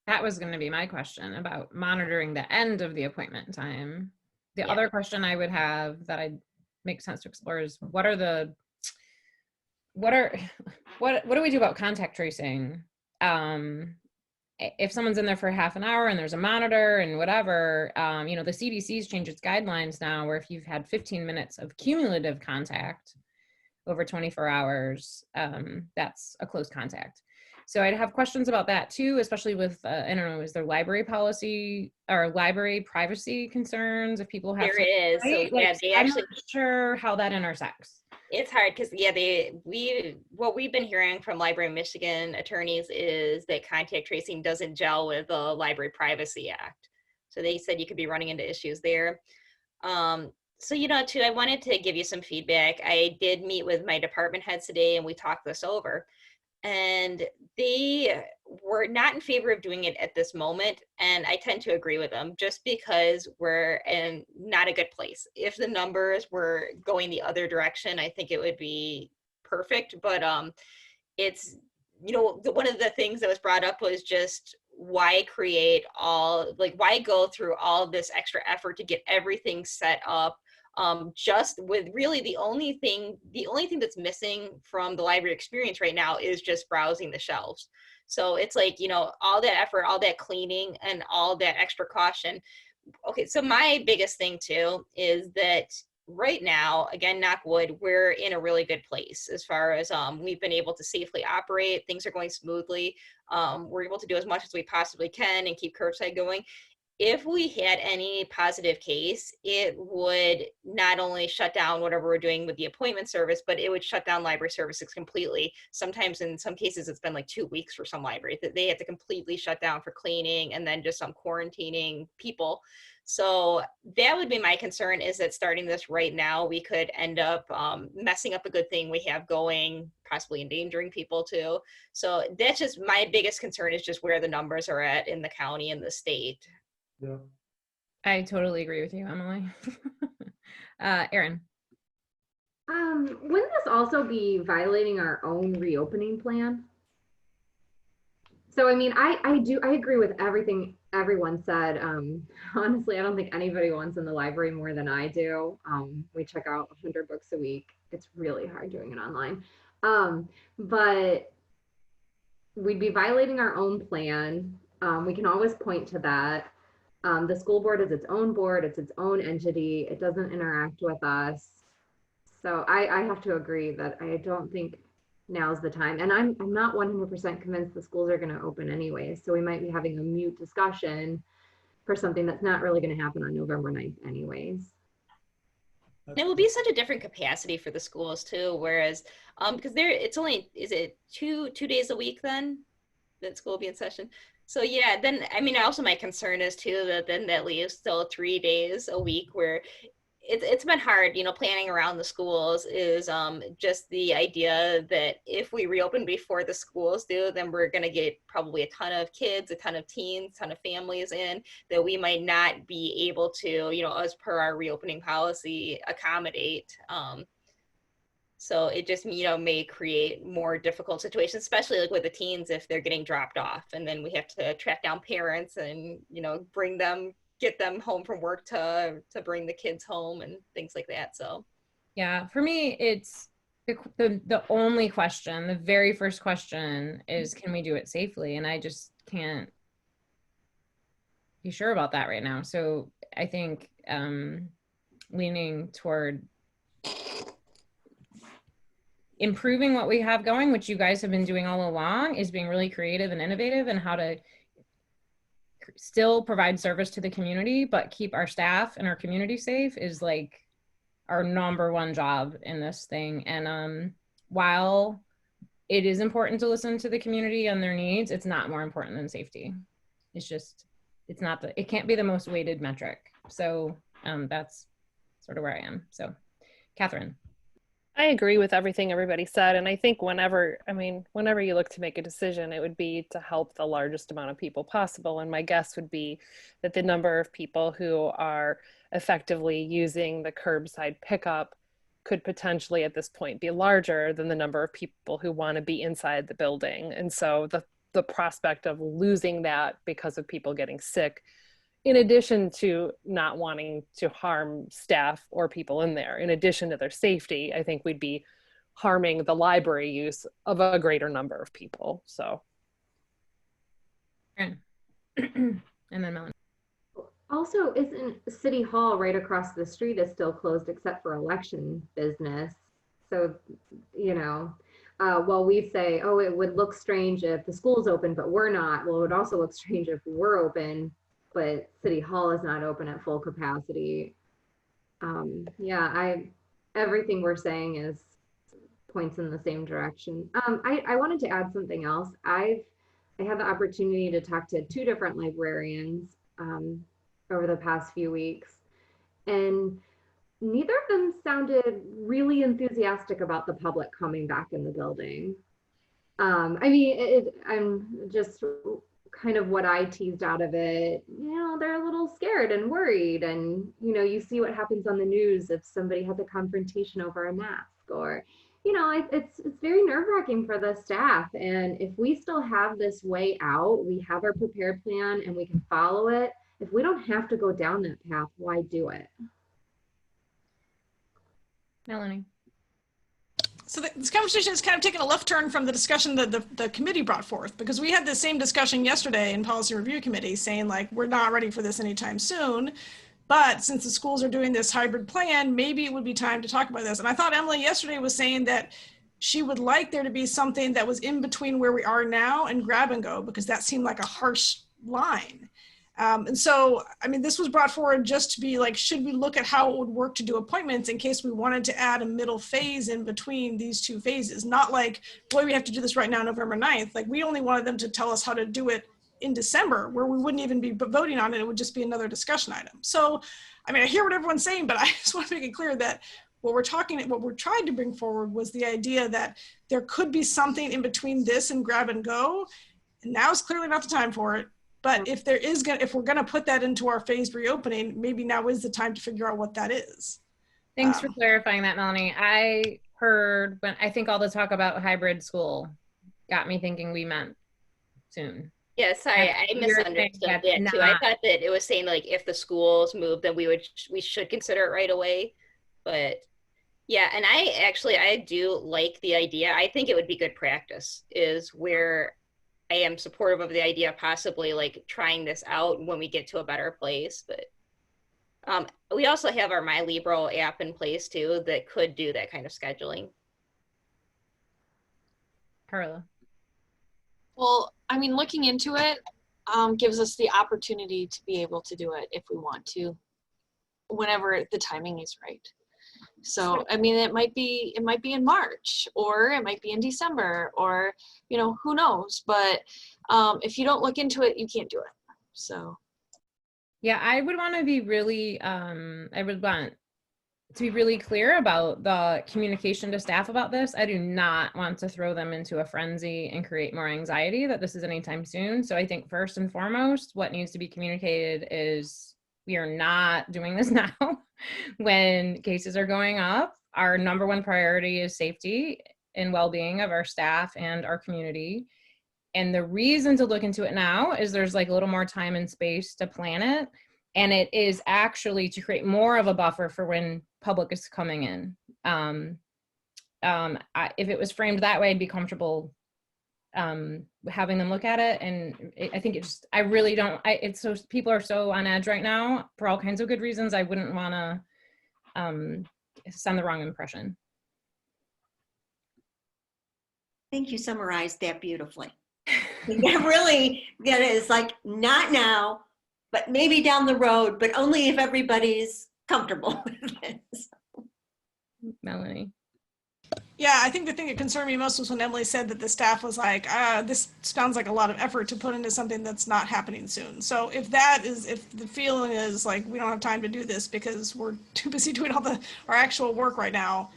That was going to be my question about monitoring the end of the appointment time. The other question I would have that I make sense to explore is what do we do about contact tracing? If someone's in there for half an hour and there's a monitor and whatever, the CDC's changed its guidelines now where if you've had 15 minutes of cumulative contact over 24 hours, that's a close contact. So I'd have questions about that too, especially with, I don't know, is there library policy or library privacy concerns if people have— There is. Right? So yeah, they actually— I'm not sure how that intersects. It's hard because what we've been hearing from Library of Michigan attorneys is that contact tracing doesn't gel with the Library Privacy Act. So they said you could be running into issues there. So, too, I wanted to give you some feedback. I did meet with my department heads today and we talked this over. And they were not in favor of doing it at this moment. And I tend to agree with them just because we're in not a good place. If the numbers were going the other direction, I think it would be perfect. But it's, one of the things that was brought up was just why why go through all this extra effort to get everything set up, just with really the only thing that's missing from the library experience right now is just browsing the shelves. So it's like, all that effort, all that cleaning and all that extra caution. Okay, so my biggest thing too is that right now, again, knock wood, we're in a really good place as far as we've been able to safely operate. Things are going smoothly. We're able to do as much as we possibly can and keep curbside going. If we had any positive case, it would not only shut down whatever we're doing with the appointment service, but it would shut down library services completely. Sometimes in some cases, it's been like 2 weeks for some libraries that they have to completely shut down for cleaning and then just some quarantining people. So that would be my concern, is that starting this right now, we could end up messing up a good thing we have going, possibly endangering people too. So that's just my biggest concern, is just where the numbers are at in the county and the state. Yeah. I totally agree with you, Emily. Erin. Wouldn't this also be violating our own reopening plan? So, I mean, I agree with everything everyone said. Honestly, I don't think anybody wants in the library more than I do. We check out 100 books a week. It's really hard doing it online. But we'd be violating our own plan. We can always point to that. The school board is its own board, it's its own entity, it doesn't interact with us. So I have to agree that I don't think now's the time. And I'm not 100% convinced the schools are going to open anyway. So we might be having a mute discussion for something that's not really going to happen on November 9th anyways. It will be such a different capacity for the schools too, whereas because it's only, is it two days a week then that school will be in session? So yeah, then I mean, also my concern is too that then that leaves still 3 days a week where it's been hard, planning around the schools, is just the idea that if we reopen before the schools do, then we're going to get probably a ton of kids, a ton of teens, a ton of families in that we might not be able to, as per our reopening policy, accommodate. So it just, may create more difficult situations, especially like with the teens if they're getting dropped off, and then we have to track down parents and, bring them get them home from work to bring the kids home and things like that. So yeah, for me, it's the only question, the very first question is, can we do it safely? And I just can't be sure about that right now. So I think leaning toward improving what we have going, which you guys have been doing all along, is being really creative and innovative and how to still provide service to the community, but keep our staff and our community safe is like our number one job in this thing. And while it is important to listen to the community and their needs, it's not more important than safety. It's just, it's not it can't be the most weighted metric. So that's sort of where I am. So Catherine. I agree with everything everybody said. And I think whenever you look to make a decision, it would be to help the largest amount of people possible. And my guess would be that the number of people who are effectively using the curbside pickup could potentially at this point be larger than the number of people who want to be inside the building. And so the prospect of losing that because of people getting sick, in addition to not wanting to harm staff or people in there, in addition to their safety, I think we'd be harming the library use of a greater number of people. So. And then Melanie. Also, isn't City Hall right across the street is still closed except for election business? So, you know, while we say, oh, it would look strange if the school's open, but we're not. Well, it would also look strange if we're open, but City Hall is not open at full capacity. Yeah, everything we're saying is points in the same direction. I wanted to add something else. I had the opportunity to talk to 2 different librarians over the past few weeks, and neither of them sounded really enthusiastic about the public coming back in the building. I mean, I'm just kind of what I teased out of it, you know, they're a little scared and worried. And, you know, you see what happens on the news if somebody has a confrontation over a mask, or, you know, it's very nerve-wracking for the staff. And if we still have this way out, we have our prepared plan and we can follow it. If we don't have to go down that path, why do it? Melanie. So this conversation has kind of taken a left turn from the discussion that the committee brought forth, because we had the same discussion yesterday in Policy Review Committee saying, like, we're not ready for this anytime soon. But since the schools are doing this hybrid plan, maybe it would be time to talk about this. And I thought Emily yesterday was saying that she would like there to be something that was in between where we are now and grab and go, because that seemed like a harsh line. And so, I mean, this was brought forward just to be like, should we look at how it would work to do appointments in case we wanted to add a middle phase in between these 2 phases? Not like, boy, we have to do this right now, November 9th. Like, we only wanted them to tell us how to do it in December, where we wouldn't even be voting on it. It would just be another discussion item. So, I mean, I hear what everyone's saying, but I just want to make it clear that what we're trying to bring forward was the idea that there could be something in between this and grab and go. And now is clearly not the time for it. But if we're gonna put that into our phased reopening, maybe now is the time to figure out what that is. Thanks for clarifying that, Melanie. I heard I think all the talk about hybrid school got me thinking we meant soon. Yeah, sorry, I misunderstood that too. I thought that it was saying like if the schools move, then we should consider it right away. But yeah, and I do like the idea. I think it would be good practice is where I am supportive of the idea of possibly like trying this out when we get to a better place. But we also have our My Libro app in place too that could do that kind of scheduling. Carla. Well, I mean, looking into it gives us the opportunity to be able to do it if we want to, whenever the timing is right. So, I mean, it might be in March, or it might be in December, or, you know, who knows? But if you don't look into it, you can't do it. So. Yeah, I would want to be really, clear about the communication to staff about this. I do not want to throw them into a frenzy and create more anxiety that this is anytime soon. So I think first and foremost, what needs to be communicated is we are not doing this now when cases are going up. Our number one priority is safety and well-being of our staff and our community. And the reason to look into it now is there's like a little more time and space to plan it. And it is actually to create more of a buffer for when public is coming in. If it was framed that way, I'd be comfortable having them look at it. And I think I really don't, it's so, people are so on edge right now for all kinds of good reasons. I wouldn't want to send the wrong impression. I think you summarized that beautifully. That is like, not now, but maybe down the road, but only if everybody's comfortable with it. Melanie. Yeah, I think the thing that concerned me most was when Emily said that the staff was like, this sounds like a lot of effort to put into something that's not happening soon. So if the feeling is like, we don't have time to do this because we're too busy doing all our actual work right now,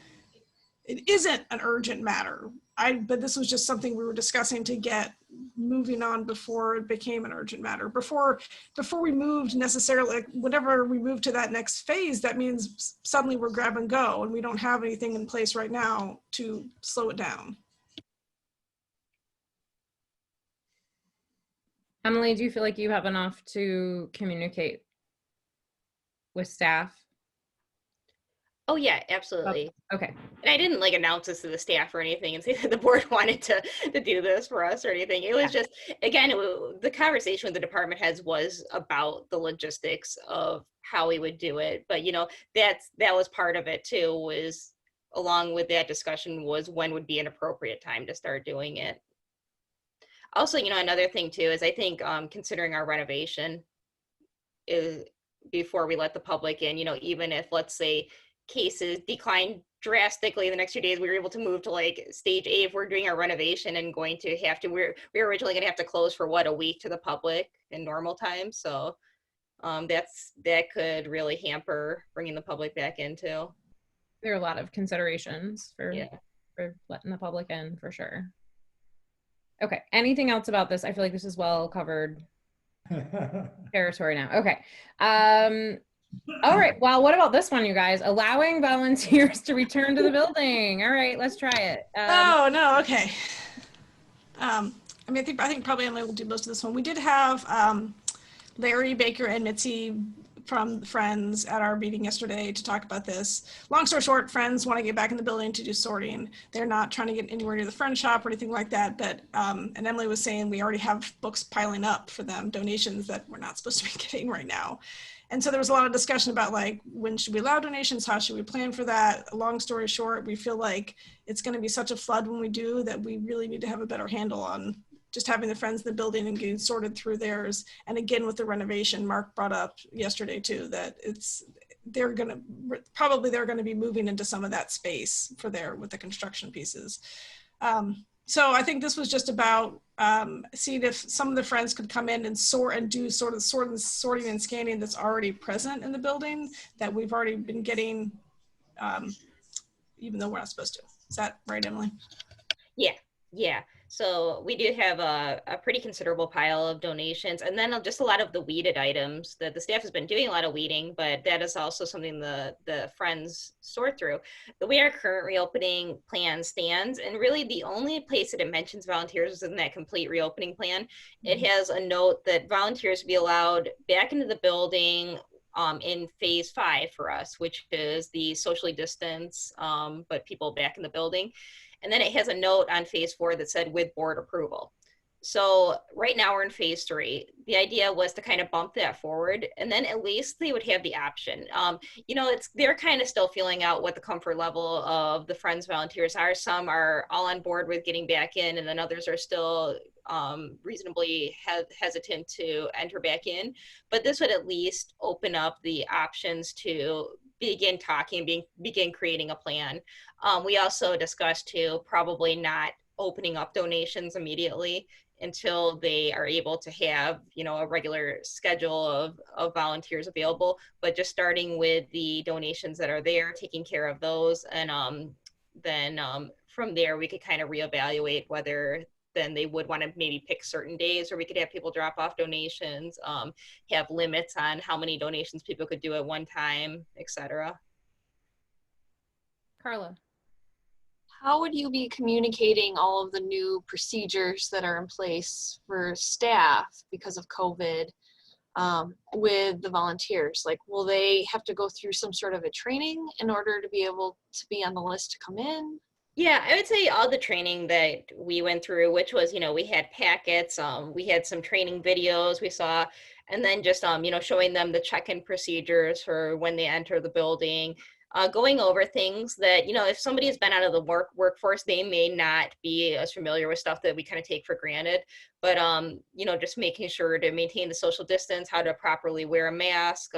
it isn't an urgent matter. But this was just something we were discussing to get moving on before it became an urgent matter. Before we moved necessarily, like whenever we move to that next phase, that means suddenly we're grab and go and we don't have anything in place right now to slow it down. Emily, do you feel like you have enough to communicate with staff? Oh yeah, absolutely. Okay. And I didn't like announce this to the staff or anything and say that the board wanted to do this for us or anything. It was just, again, the conversation with the department heads was about the logistics of how we would do it. But, you know, that was part of it too, was along with that discussion was when would be an appropriate time to start doing it. Also, you know, another thing too, is I think considering our renovation is before we let the public in, you know, even if, let's say, cases decline drastically the next few days, we were able to move to like stage A if we're doing our renovation and going to have to, we were originally going to have to close for what, a week to the public in normal time. So that could really hamper bringing the public back in too. There are a lot of considerations for letting the public in, for sure. Okay, anything else about this? I feel like this is well covered territory now. Okay. All right, well, what about this one, you guys? Allowing volunteers to return to the building. All right, let's try it. Oh, no, okay. I mean, I think probably Emily will do most of this one. We did have Larry, Baker, and Mitzi from Friends at our meeting yesterday to talk about this. Long story short, Friends want to get back in the building to do sorting. They're not trying to get anywhere near the Friend shop or anything like that, but, and Emily was saying we already have books piling up for them, donations that we're not supposed to be getting right now. And so there was a lot of discussion about like, when should we allow donations? How should we plan for that? Long story short, we feel like it's going to be such a flood when we do that we really need to have a better handle on just having the Friends in the building and getting sorted through theirs. And again, with the renovation, Mark brought up yesterday too, that they're going to be moving into some of that space with the construction pieces. So I think this was just about seeing if some of the Friends could come in and sort and do sort of sorting and scanning that's already present in the building that we've already been getting, even though we're not supposed to. Is that right, Emily? Yeah. So we do have a pretty considerable pile of donations, and then just a lot of the weeded items that the staff has been doing a lot of weeding, but that is also something the Friends sort through. The way our current reopening plan stands, and really the only place that it mentions volunteers is in that complete reopening plan. It has a note that volunteers be allowed back into the building in phase 5 for us, which is the socially distance, but people back in the building. And then it has a note on phase 4 that said with board approval. So right now we're in phase 3. The idea was to kind of bump that forward, and then at least they would have the option. You know, they're kind of still feeling out what the comfort level of the Friends volunteers are. Some are all on board with getting back in, and then others are still reasonably hesitant to enter back in. But this would at least open up the options to begin talking, begin creating a plan. We also discussed too, probably not opening up donations immediately until they are able to have, you know, a regular schedule of volunteers available, but just starting with the donations that are there, taking care of those. And then from there, we could kind of reevaluate whether then they would want to maybe pick certain days, or we could have people drop off donations, have limits on how many donations people could do at one time, etc. Carla. How would you be communicating all of the new procedures that are in place for staff because of COVID with the volunteers? Like, will they have to go through some sort of a training in order to be able to be on the list to come in? Yeah, I would say all the training that we went through, which was, we had packets, we had some training videos we saw, and then just, showing them the check-in procedures for when they enter the building, going over things that, if somebody has been out of the workforce, they may not be as familiar with stuff that we kind of take for granted, but, just making sure to maintain the social distance, how to properly wear a mask,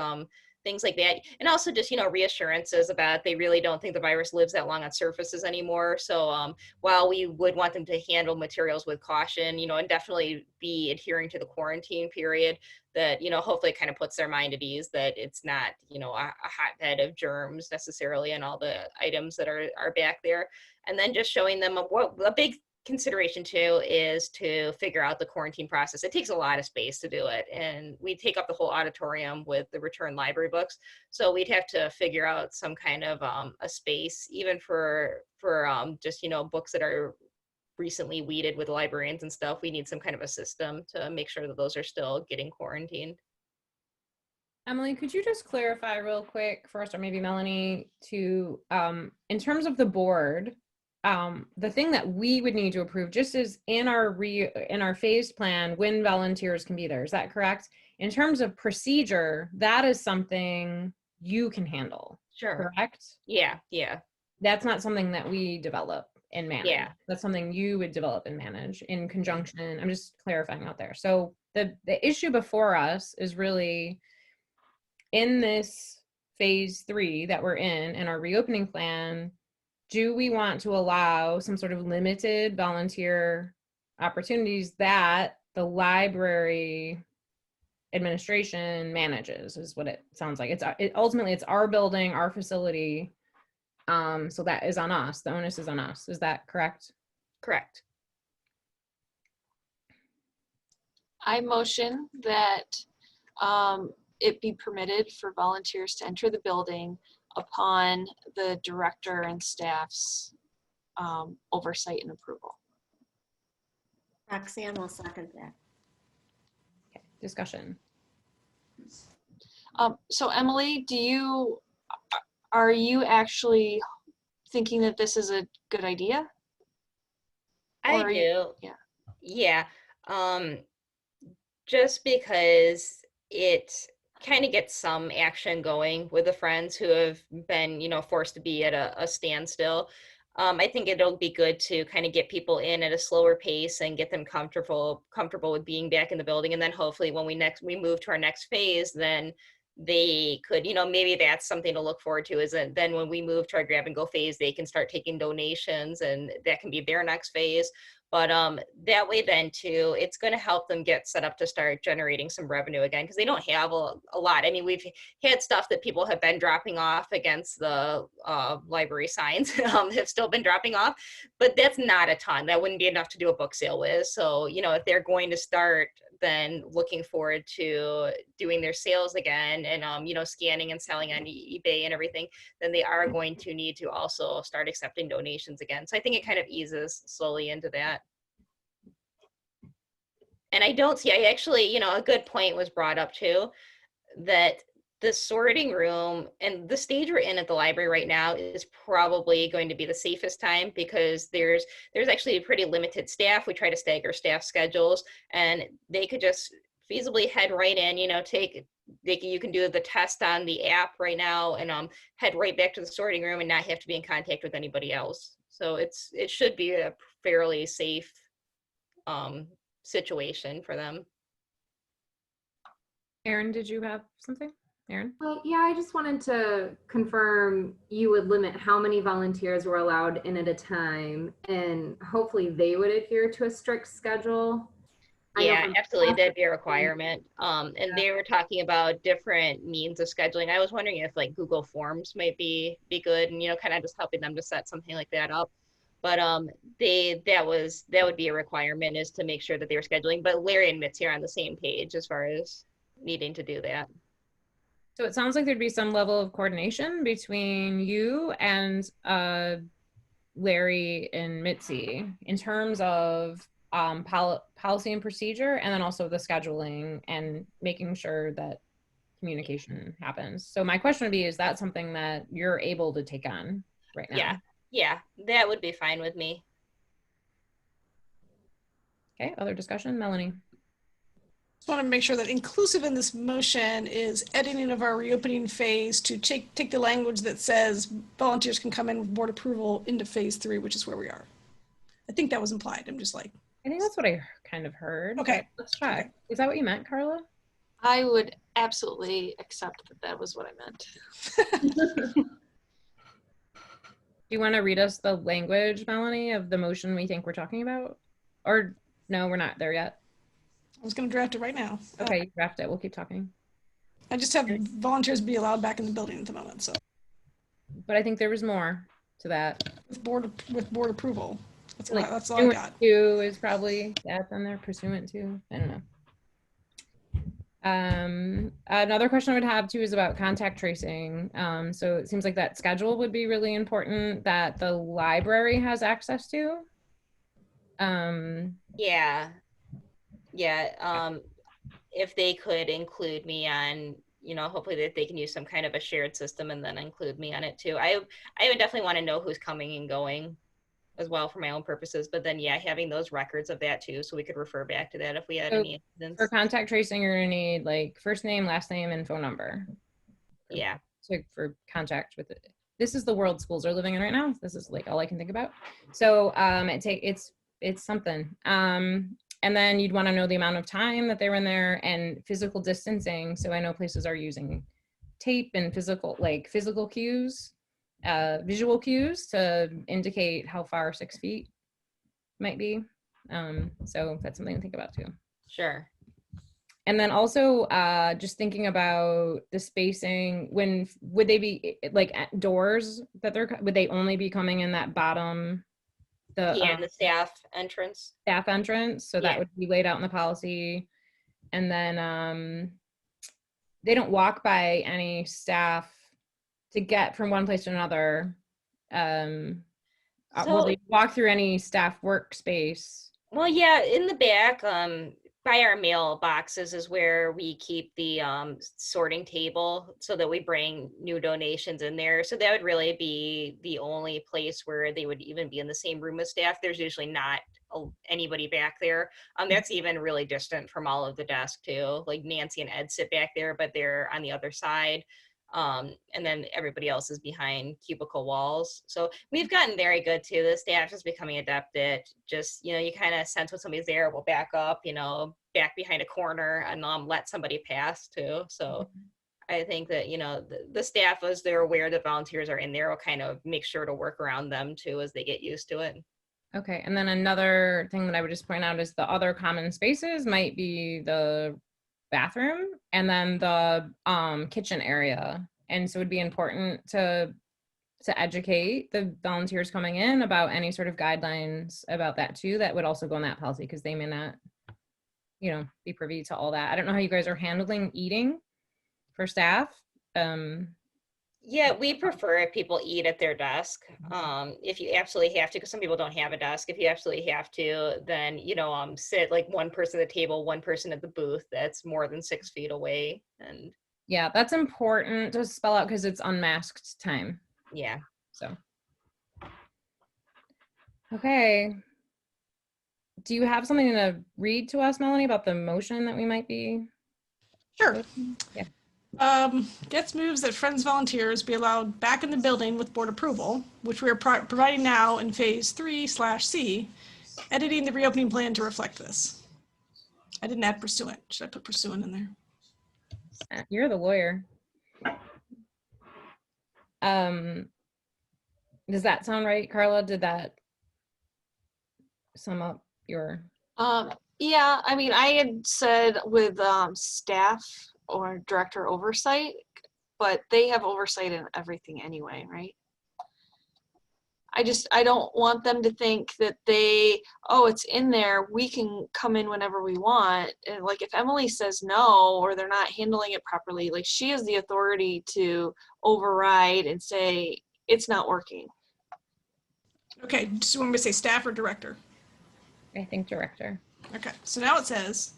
things like that. And also just, reassurances about they really don't think the virus lives that long on surfaces anymore. So while we would want them to handle materials with caution, and definitely be adhering to the quarantine period, that, hopefully it kind of puts their mind at ease that it's not, a hotbed of germs necessarily and all the items that are back there. And then just showing them a big consideration too is to figure out the quarantine process. It takes a lot of space to do it, and we take up the whole auditorium with the return library books, so we'd have to figure out some kind of a space even for just books that are recently weeded with librarians and stuff. We need some kind of a system to make sure that those are still getting quarantined. Emily, could you just clarify real quick first, or maybe Melanie, to in terms of the board, the thing that we would need to approve just is in our phased plan when volunteers can be there. Is that correct? In terms of procedure, that is something you can handle. Sure. Correct? Yeah. That's not something that we develop and manage. Yeah. That's something you would develop and manage in conjunction. I'm just clarifying out there. So the issue before us is really in this phase 3 that we're in our reopening plan. Do we want to allow some sort of limited volunteer opportunities that the library administration manages, is what it sounds like. Ultimately it's our building, our facility. So that is on us. The onus is on us. Is that correct? Correct. I motion that it be permitted for volunteers to enter the building upon the director and staff's oversight and approval. Roxanne will second that. Okay, discussion. So Emily, are you actually thinking that this is a good idea? I do. Yeah. Just because it kind of get some action going with the friends who have been, forced to be at a standstill. I think it'll be good to kind of get people in at a slower pace and get them comfortable with being back in the building. And then hopefully when we move to our next phase, then they could, maybe that's something to look forward to, is that then when we move to our grab and go phase, they can start taking donations and that can be their next phase. But that way then too, it's going to help them get set up to start generating some revenue again, because they don't have a lot. I mean, we've had stuff that people have been dropping off against the library signs, have still been dropping off, but that's not a ton. That wouldn't be enough to do a book sale with. So, if they're going to start then looking forward to doing their sales again and, scanning and selling on eBay and everything, then they are going to need to also start accepting donations again. So I think it kind of eases slowly into that. And I actually, a good point was brought up too, that the sorting room and the stage we're in at the library right now is probably going to be the safest time, because there's actually a pretty limited staff. We try to stagger staff schedules, and they could just feasibly head right in, you can do the test on the app right now and head right back to the sorting room and not have to be in contact with anybody else. So it should be a fairly safe situation for them. Erin, did you have something? Erin? Well, yeah, I just wanted to confirm you would limit how many volunteers were allowed in at a time, and hopefully they would adhere to a strict schedule. Yeah, absolutely. That'd be a requirement. And they were talking about different means of scheduling. I was wondering if like Google Forms might be good, and kind of just helping them to set something like that up. But that would be a requirement, is to make sure that they were scheduling. But Larry and Mitzi are on the same page as far as needing to do that. So it sounds like there'd be some level of coordination between you and Larry and Mitzi in terms of policy and procedure, and then also the scheduling and making sure that communication happens. So my question would be, is that something that you're able to take on right now? Yeah, that would be fine with me. Okay, other discussion? Melanie? Just want to make sure that inclusive in this motion is editing of our reopening phase to take the language that says volunteers can come in with board approval into phase 3, which is where we are. I think that was implied. I'm just like. I think that's what I kind of heard. Okay. Let's check. Okay. Is that what you meant, Carla? I would absolutely accept that that was what I meant. Do you want to read us the language, Melanie, of the motion we think we're talking about? Or no, we're not there yet. I was going to draft it right now. Okay, you draft it. We'll keep talking. I just have volunteers be allowed back in the building at the moment. So. But I think there was more to that. With board approval. That's, like, that's all I got. To is probably that's on there. Pursuant to. I don't know. Another question I would have too is about contact tracing. So it seems like that schedule would be really important that the library has access to. Yeah. If they could include me on, hopefully that they can use some kind of a shared system and then include me on it too. I would definitely want to know who's coming and going as well for my own purposes, but then having those records of that too, so we could refer back to that if we had any incidents. For contact tracing, you're gonna need like first name, last name, and phone number. Yeah. So for contact with it. This is the world schools are living in right now. This is like all I can think about. So it's something. And then you'd want to know the amount of time that they were in there and physical distancing. So I know places are using tape and physical cues, visual cues to indicate how far 6 feet might be. So that's something to think about too. Sure. And then also just thinking about the spacing, would they be like at doors that would they only be coming in that bottom? The staff entrance. So that would be laid out in the policy. And then they don't walk by any staff to get from one place to another. Will they walk through any staff workspace? Well, in the back, by our mailboxes is where we keep the sorting table so that we bring new donations in there. So that would really be the only place where they would even be in the same room as staff. There's usually not anybody back there. That's even really distant from all of the desk too. Like Nancy and Ed sit back there, but they're on the other side. And then everybody else is behind cubicle walls. So we've gotten very good too. The staff is becoming adept at just, you kind of sense when somebody's there, we'll back up, back behind a corner and let somebody pass too. So I think that, the staff, as they're aware that volunteers are in there, will kind of make sure to work around them too as they get used to it. Okay. And then another thing that I would just point out is the other common spaces might be the bathroom and then the kitchen area. And so it would be important to educate the volunteers coming in about any sort of guidelines about that too. That would also go in that policy because they may not, be privy to all that. I don't know how you guys are handling eating for staff. We prefer if people eat at their desk. If you absolutely have to, because some people don't have a desk, if you absolutely have to, then, sit like one person at the table, one person at the booth that's more than 6 feet away. And yeah, that's important to spell out because it's unmasked time. Yeah. So. Okay. Do you have something to read to us, Melanie, about the motion that we might be? Sure. Yeah. Gets moves that Friends volunteers be allowed back in the building with board approval, which we are providing now in phase 3/C, editing the reopening plan to reflect this. I didn't add pursuant. Should I put pursuant in there? You're the lawyer. Does that sound right, Carla? Did that sum up your? Yeah, I mean, I had said with staff or director oversight, but they have oversight in everything anyway, right? I don't want them to think that it's in there, we can come in whenever we want. And like if Emily says no, or they're not handling it properly, like she has the authority to override and say, it's not working. Okay, so want me to say staff or director? I think director. Okay, so now it says,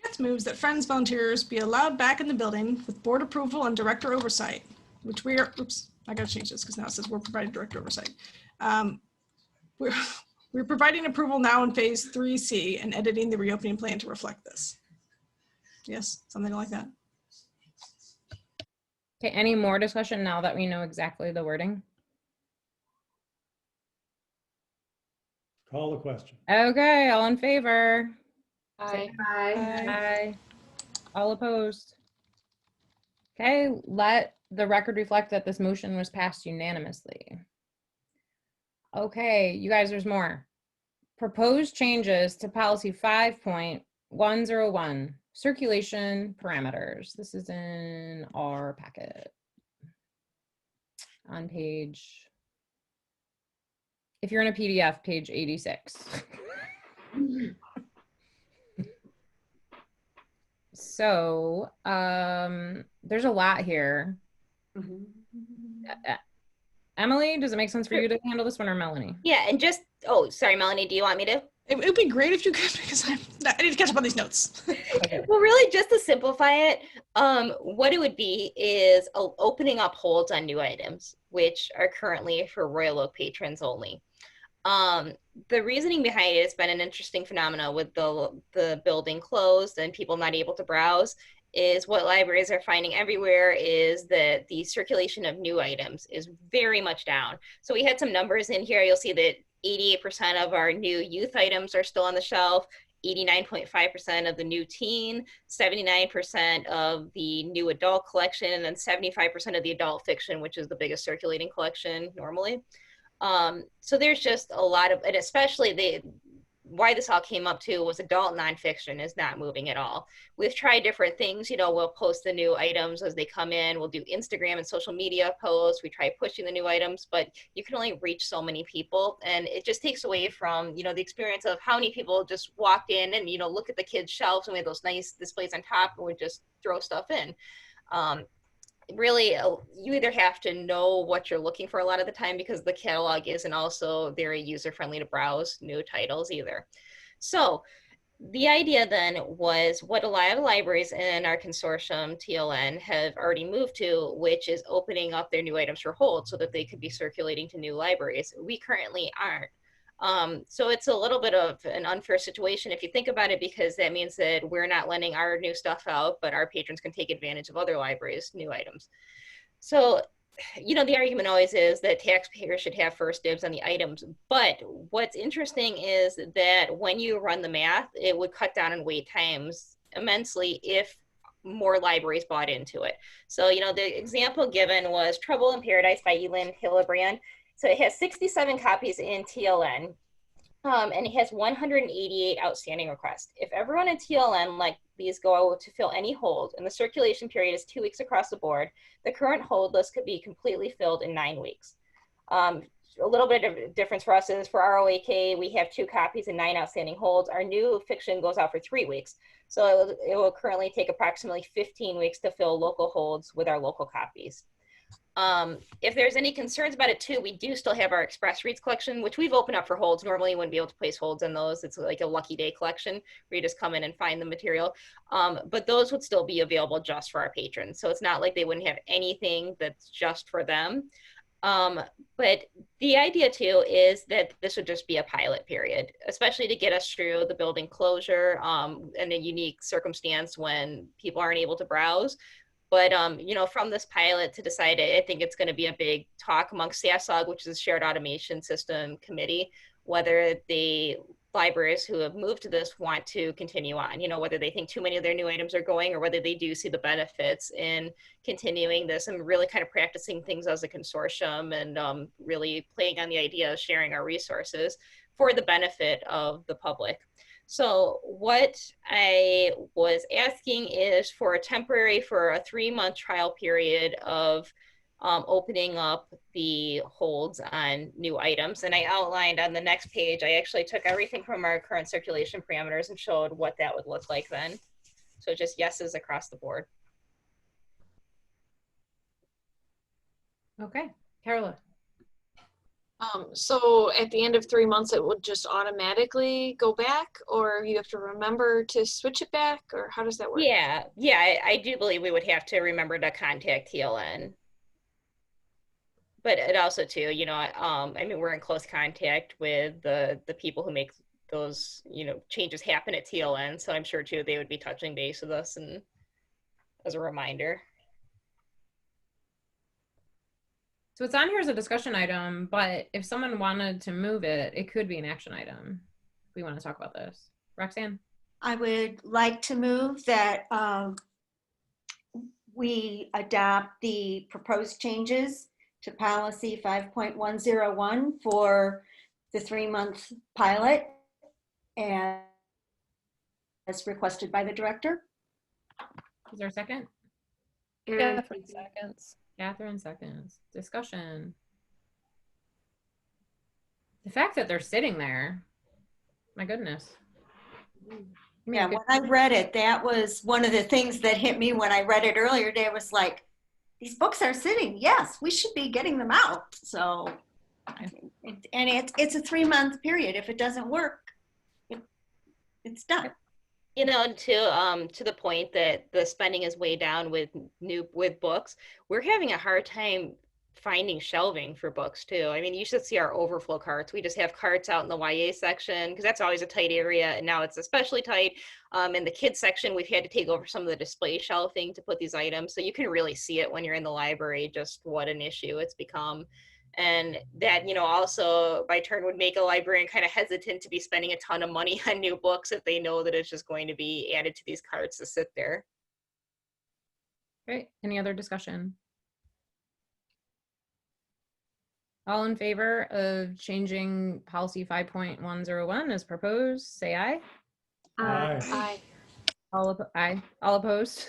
Getz moves that Friends volunteers be allowed back in the building with board approval and director oversight, which we are, oops, I gotta change this because now it says we're providing director oversight. We're, we're providing approval now in phase 3C and editing the reopening plan to reflect this. Yes, something like that. Okay, any more discussion now that we know exactly the wording? Call the question. Okay, all in favor? Aye. Aye. All opposed? Okay, let the record reflect that this motion was passed unanimously. Okay, you guys, there's more. Proposed changes to policy 5.101, circulation parameters. This is in our packet. On page, if you're in a PDF, page 86. So, there's a lot here. Emily, does it make sense for you to handle this one, or Melanie? Yeah, and just, oh, sorry, Melanie, do you want me to? It would be great if you could, because I need to catch up on these notes. Well, really, just to simplify it, what it would be is opening up holds on new items, which are currently for Royal Oak patrons only. The reasoning behind it has been an interesting phenomena with the building closed and people not able to browse, is what libraries are finding everywhere is that the circulation of new items is very much down. So we had some numbers in here. You'll see that 88% of our new youth items are still on the shelf, 89.5% of the new teen, 79% of the new adult collection, and then 75% of the adult fiction, which is the biggest circulating collection normally. So there's just a lot of, and especially why this all came up too was adult nonfiction is not moving at all. We've tried different things, you know, we'll post the new items as they come in, we'll do Instagram and social media posts, we try pushing the new items, but you can only reach so many people, and it just takes away from, you know, the experience of how many people just walk in and, you know, look at the kids' shelves and we have those nice displays on top and we just throw stuff in. Really, you either have to know what you're looking for a lot of the time, because the catalog isn't also very user-friendly to browse new titles either. So the idea then was what a lot of libraries in our consortium, TLN, have already moved to, which is opening up their new items for hold so that they could be circulating to new libraries. We currently aren't. So it's a little bit of an unfair situation if you think about it, because that means that we're not lending our new stuff out, but our patrons can take advantage of other libraries' new items. So, you know, the argument always is that taxpayers should have first dibs on the items. But what's interesting is that when you run the math, it would cut down on wait times immensely if more libraries bought into it. So, you know, the example given was Trouble in Paradise by Elin Hillebrand. So it has 67 copies in TLN, and it has 188 outstanding requests. If everyone in TLN like these go to fill any hold, and the circulation period is 2 weeks across the board, the current hold list could be completely filled in 9 weeks. A little bit of difference for us is for ROAK, we have 2 copies and 9 outstanding holds. Our new fiction goes out for 3 weeks. So it will currently take approximately 15 weeks to fill local holds with our local copies. If there's any concerns about it too, we do still have our express reads collection, which we've opened up for holds. Normally you wouldn't be able to place holds in those. It's like a lucky day collection where you just come in and find the material. But those would still be available just for our patrons. So it's not like they wouldn't have anything that's just for them. But the idea too is that this would just be a pilot period, especially to get us through the building closure and a unique circumstance when people aren't able to browse. But, you know, from this pilot to decide, I think it's going to be a big talk amongst SASOG, which is a Shared Automation System Committee, whether the libraries who have moved to this want to continue on, you know, whether they think too many of their new items are going, or whether they do see the benefits in continuing this and really kind of practicing things as a consortium and really playing on the idea of sharing our resources for the benefit of the public. So what I was asking is for a 3-month trial period of opening up the holds on new items. And I outlined on the next page, I actually took everything from our current circulation parameters and showed what that would look like then. So just yeses across the board. Okay, Carola. So at the end of 3 months, it would just automatically go back, or you have to remember to switch it back, or how does that work? Yeah, I do believe we would have to remember to contact TLN. But it also too, you know, I mean, we're in close contact with the people who make those, you know, changes happen at TLN. So I'm sure too, they would be touching base with us and as a reminder. So it's on here as a discussion item, but if someone wanted to move it, it could be an action item. If we want to talk about this. Roxanne? I would like to move that we adopt the proposed changes to policy 5.101 for the 3-month pilot and as requested by the director. Is there a second? Catherine seconds. Catherine seconds. Discussion. The fact that they're sitting there, my goodness. Yeah, when I read it, that was one of the things that hit me when I read it earlier today. Was like, these books are sitting. Yes, we should be getting them out. So, and it's a 3-month period. If it doesn't work, it's done. You know, to the point that the spending is way down with books, we're having a hard time finding shelving for books too. I mean, you should see our overflow carts. We just have carts out in the YA section because that's always a tight area, and now it's especially tight. In the kids section, we've had to take over some of the display shelving to put these items, so you can really see it when you're in the library just what an issue it's become. And that, you know, also by turn would make a librarian kind of hesitant to be spending a ton of money on new books if they know that it's just going to be added to these carts to sit there. Great. Any other discussion? All in favor of changing policy 5.101 as proposed, say aye. Aye. Aye. All opposed?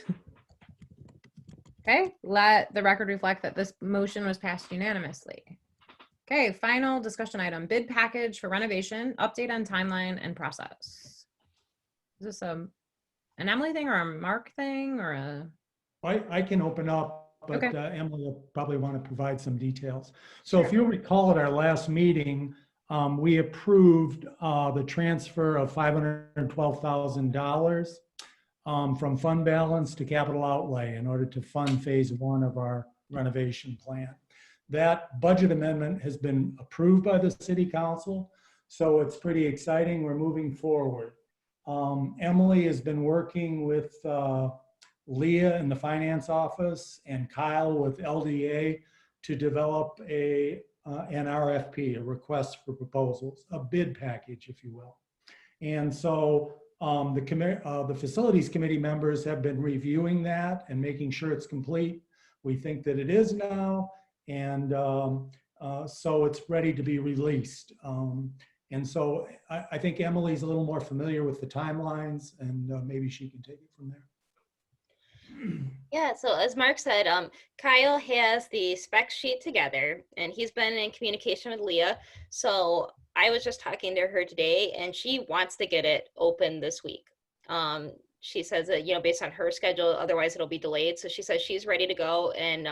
Okay, let the record reflect that this motion was passed unanimously. Okay, final discussion item, bid package for renovation, update on timeline and process. Is this an Emily thing or a Mark thing or a? I can open up, but Okay. Emily will probably want to provide some details. So if you recall at our last meeting, we approved the transfer of $512,000 from fund balance to capital outlay in order to fund phase 1 of our renovation plan. That budget amendment has been approved by the city council, so it's pretty exciting. We're moving forward. Emily has been working with Leah in the finance office and Kyle with LDA to develop an RFP, a request for proposals, a bid package, if you will. And so the facilities committee members have been reviewing that and making sure it's complete. We think that it is now, and so it's ready to be released. And so I think Emily's a little more familiar with the timelines, and maybe she can take it from there. Yeah, so as Mark said, Kyle has the spec sheet together, and he's been in communication with Leah. So I was just talking to her today, and she wants to get it open this week. She says that, you know, based on her schedule, otherwise it'll be delayed. So she says she's ready to go, and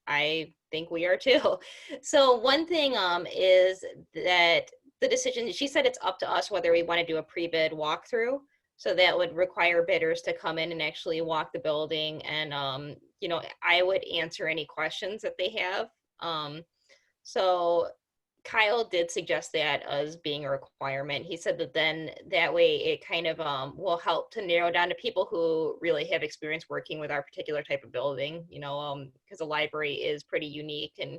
I think we are too. So one thing is that the decision, she said it's up to us whether we want to do a pre-bid walkthrough. So that would require bidders to come in and actually walk the building. And, you know, I would answer any questions that they have. So Kyle did suggest that as being a requirement. He said that then that way it kind of will help to narrow down to people who really have experience working with our particular type of building, you know, because the library is pretty unique. And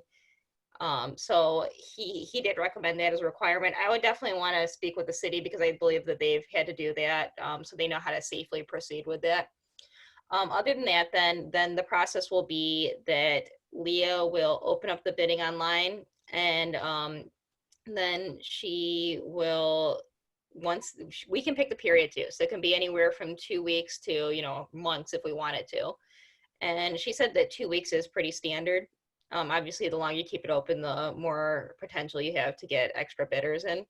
so he did recommend that as a requirement. I would definitely want to speak with the city because I believe that they've had to do that, so they know how to safely proceed with that. Other than that, then the process will be that Leah will open up the bidding online, and then she will, once we can pick the period too, so it can be anywhere from 2 weeks to, you know, months if we wanted to. And she said that 2 weeks is pretty standard. Obviously, the longer you keep it open, the more potential you have to get extra bidders in.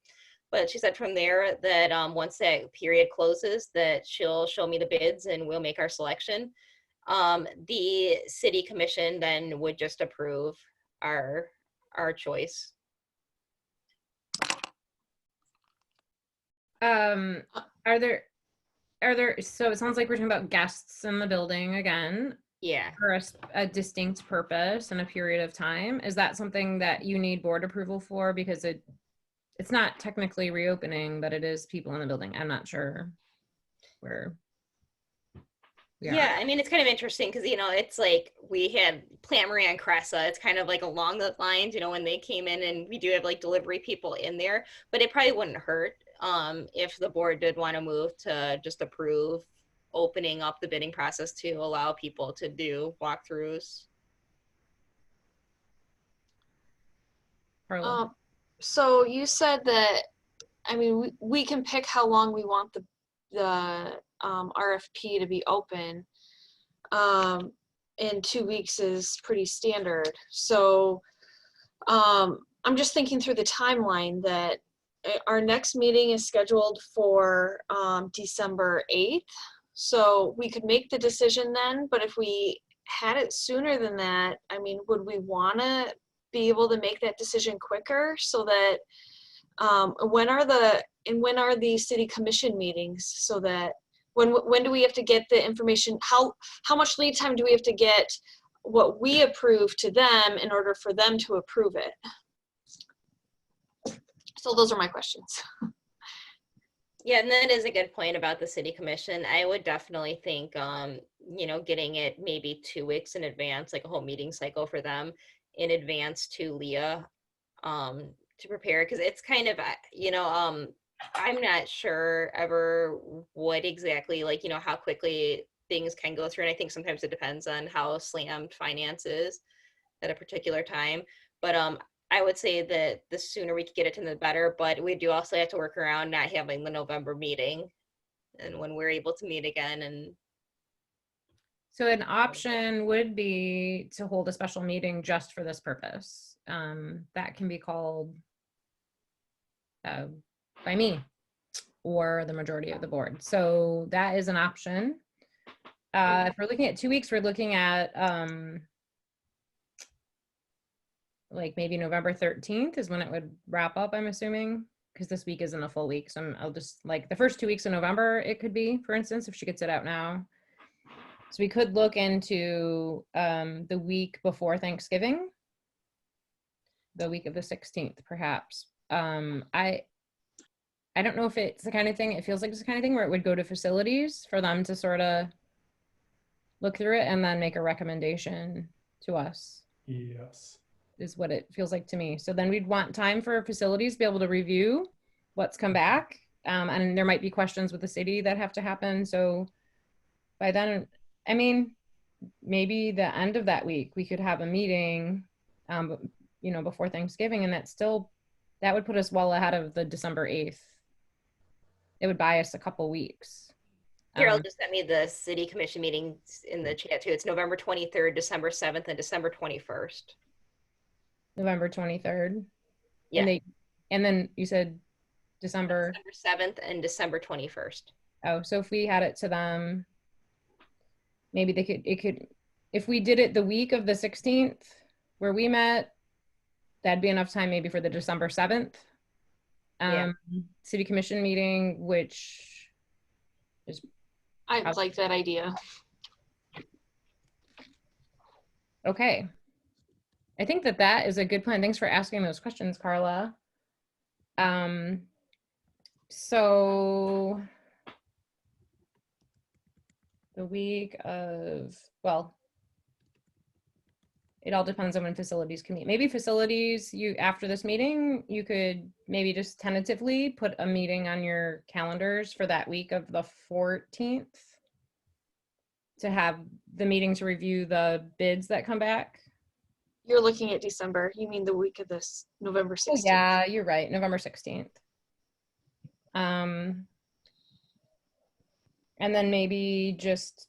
But she said from there that once that period closes, that she'll show me the bids and we'll make our selection. The city commission then would just approve our choice. Are there, so it sounds like we're talking about guests in the building again Yeah. for a distinct purpose and a period of time. Is that something that you need board approval for? Because it's not technically reopening, but it is people in the building. I'm not sure where we are. Yeah, I mean, it's kind of interesting because, it's like we had Plant Marie and Cressa. It's kind of like along those lines, when they came in, and we do have like delivery people in there, but it probably wouldn't hurt if the board did want to move to just approve opening up the bidding process to allow people to do walkthroughs. So you said that, I mean, we can pick how long we want the RFP to be open. And 2 weeks is pretty standard. So I'm just thinking through the timeline that our next meeting is scheduled for December 8th. So we could make the decision then, but if we had it sooner than that, I mean, would we want to be able to make that decision quicker so that when are the city commission meetings, so that when do we have to get the information? How much lead time do we have to get what we approve to them in order for them to approve it? So those are my questions. Yeah, and that is a good point about the city commission. I would definitely think, getting it maybe 2 weeks in advance, like a whole meeting cycle for them in advance to Leah, to prepare, because it's kind of, I'm not sure ever what exactly, how quickly things can go through. And I think sometimes it depends on how slammed finance is at a particular time. But I would say that the sooner we could get it to, the better. But we do also have to work around not having the November meeting and when we're able to meet again. And so an option would be to hold a special meeting just for this purpose. That can be called by me or the majority of the board. So that is an option. If we're looking at 2 weeks, we're looking at like maybe November 13th is when it would wrap up, I'm assuming, because this week isn't a full week. So I'll just, like, the first 2 weeks of November, it could be, for instance, if she gets it out now. So we could look into the week before Thanksgiving, the week of the 16th, perhaps. I don't know if it's the kind of thing, it feels like it's the kind of thing where it would go to facilities for them to sort of look through it and then make a recommendation to us. Yes. Is what it feels like to me. So then we'd want time for facilities to be able to review what's come back. And there might be questions with the city that have to happen. So by then, I mean, maybe the end of that week, we could have a meeting, before Thanksgiving, and that would put us well ahead of the December 8th. It would buy us a couple weeks. Carol just sent me the city commission meetings in the chat too. It's November 23rd, December 7th, and December 21st. November 23rd. Yeah. And then you said December 7th and December 21st. Oh, so if we had it to them, maybe if we did it the week of the 16th where we met, that'd be enough time maybe for the December 7th city commission meeting, which is, I like that idea. Okay. I think that is a good plan. Thanks for asking those questions, Carla. So the week of, well, it all depends on when facilities can meet. Maybe facilities, after this meeting, you could maybe just tentatively put a meeting on your calendars for that week of the 14th to have the meeting to review the bids that come back. You're looking at December. You mean the week of this November 16th? Oh, yeah, you're right. November 16th. And then maybe just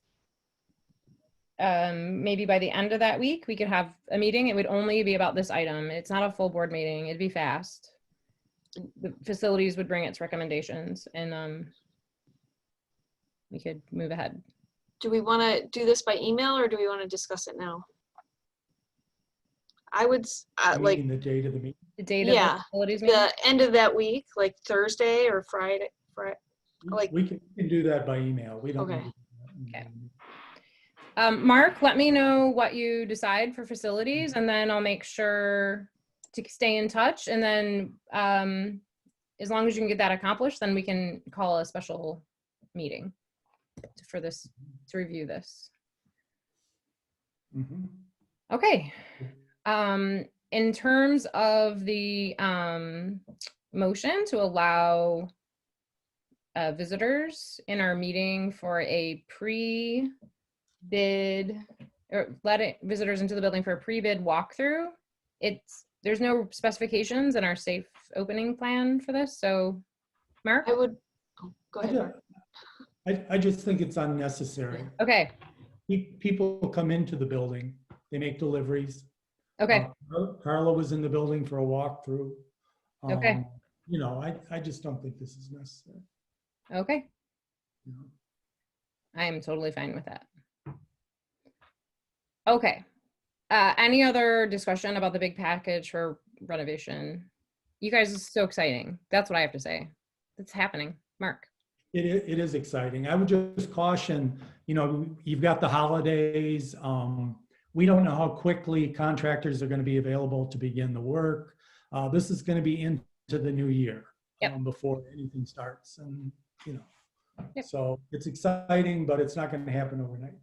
maybe by the end of that week, we could have a meeting. It would only be about this item. It's not a full board meeting. It'd be fast. The facilities would bring its recommendations and we could move ahead. Do we want to do this by email or do we want to discuss it now? I would like the date of the meeting. The date of the facilities meeting? The end of that week, like Thursday or Friday for it? Like, We can do that by email. We don't Okay. need to do that. Okay. Mark, let me know what you decide for facilities, and then I'll make sure to stay in touch. And then as long as you can get that accomplished, then we can call a special meeting for this, to review this. Mhm. Okay. In terms of the motion to allow visitors in our meeting for a pre-bid, or letting visitors into the building for a pre-bid walkthrough, there's no specifications in our safe opening plan for this. So, Mark? I would, oh, go ahead, Mark. I just think it's unnecessary. Okay. People come into the building, they make deliveries. Okay. Carla was in the building for a walkthrough. Okay. You know, I just don't think this is necessary. Okay. You know? I am totally fine with that. Okay. Any other discussion about the big package for renovation? You guys are so exciting. That's what I have to say. It's happening. Mark. It is exciting. I would just caution, you know, you've got the holidays. We don't know how quickly contractors are going to be available to begin the work. This is going to be into the new year. Yep. Before anything starts. And, you know, Yep. So it's exciting, but it's not going to happen overnight.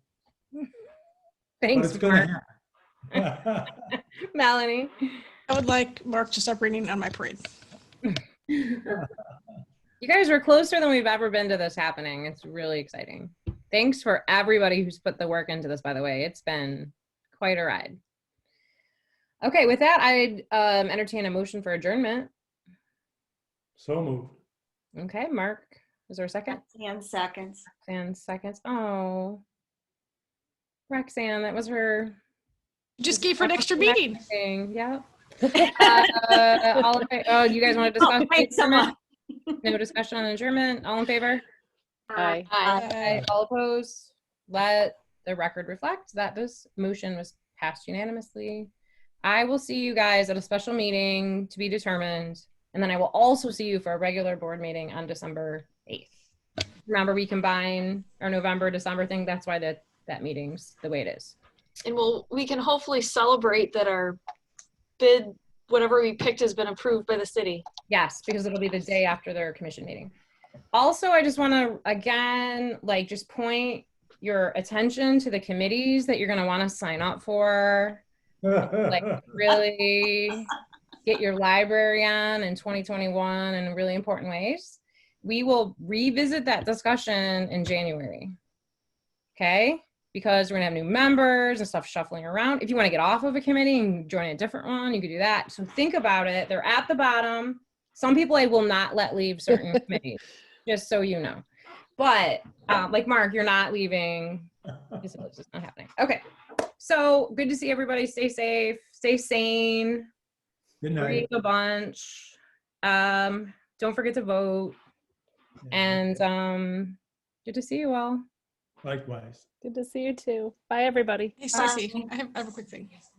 Thanks, But it's going to happen. Melanie. I would like Mark to stop raining on my parade. You guys are closer than we've ever been to this happening. It's really exciting. Thanks for everybody who's put the work into this, by the way. It's been quite a ride. Okay, with that, I'd entertain a motion for adjournment. So moved. Okay, Mark, is there a second? And seconds. And seconds. Oh, Roxanne, that was her. Just gave her an extra meeting. Yeah. Oh, you guys want to discuss? Thanks so much. No discussion on adjournment. All in favor? Aye. Aye. All opposed? Let the record reflect that this motion was passed unanimously. I will see you guys at a special meeting to be determined. And then I will also see you for a regular board meeting on December 8th. Remember, we combine our November, December thing. That's why that meeting's the way it is. And we can hopefully celebrate that our bid, whatever we picked, has been approved by the city. Yes, because it'll be the day after their commission meeting. Also, I just want to, again, like, just point your attention to the committees that you're going to want to sign up for. Like, really get your library on in 2021 in really important ways. We will revisit that discussion in January. Okay? Because we're gonna have new members and stuff shuffling around. If you want to get off of a committee and join a different one, you could do that. So think about it. They're at the bottom. Some people I will not let leave certain committees, just so you know. But like Mark, you're not leaving. It's just not happening. Okay. So good to see everybody. Stay safe. Stay sane. Good night. Breathe a bunch. Don't forget to vote. And good to see you all. Likewise. Good to see you too. Bye, everybody. Hey, Stacey, I have a quick thing.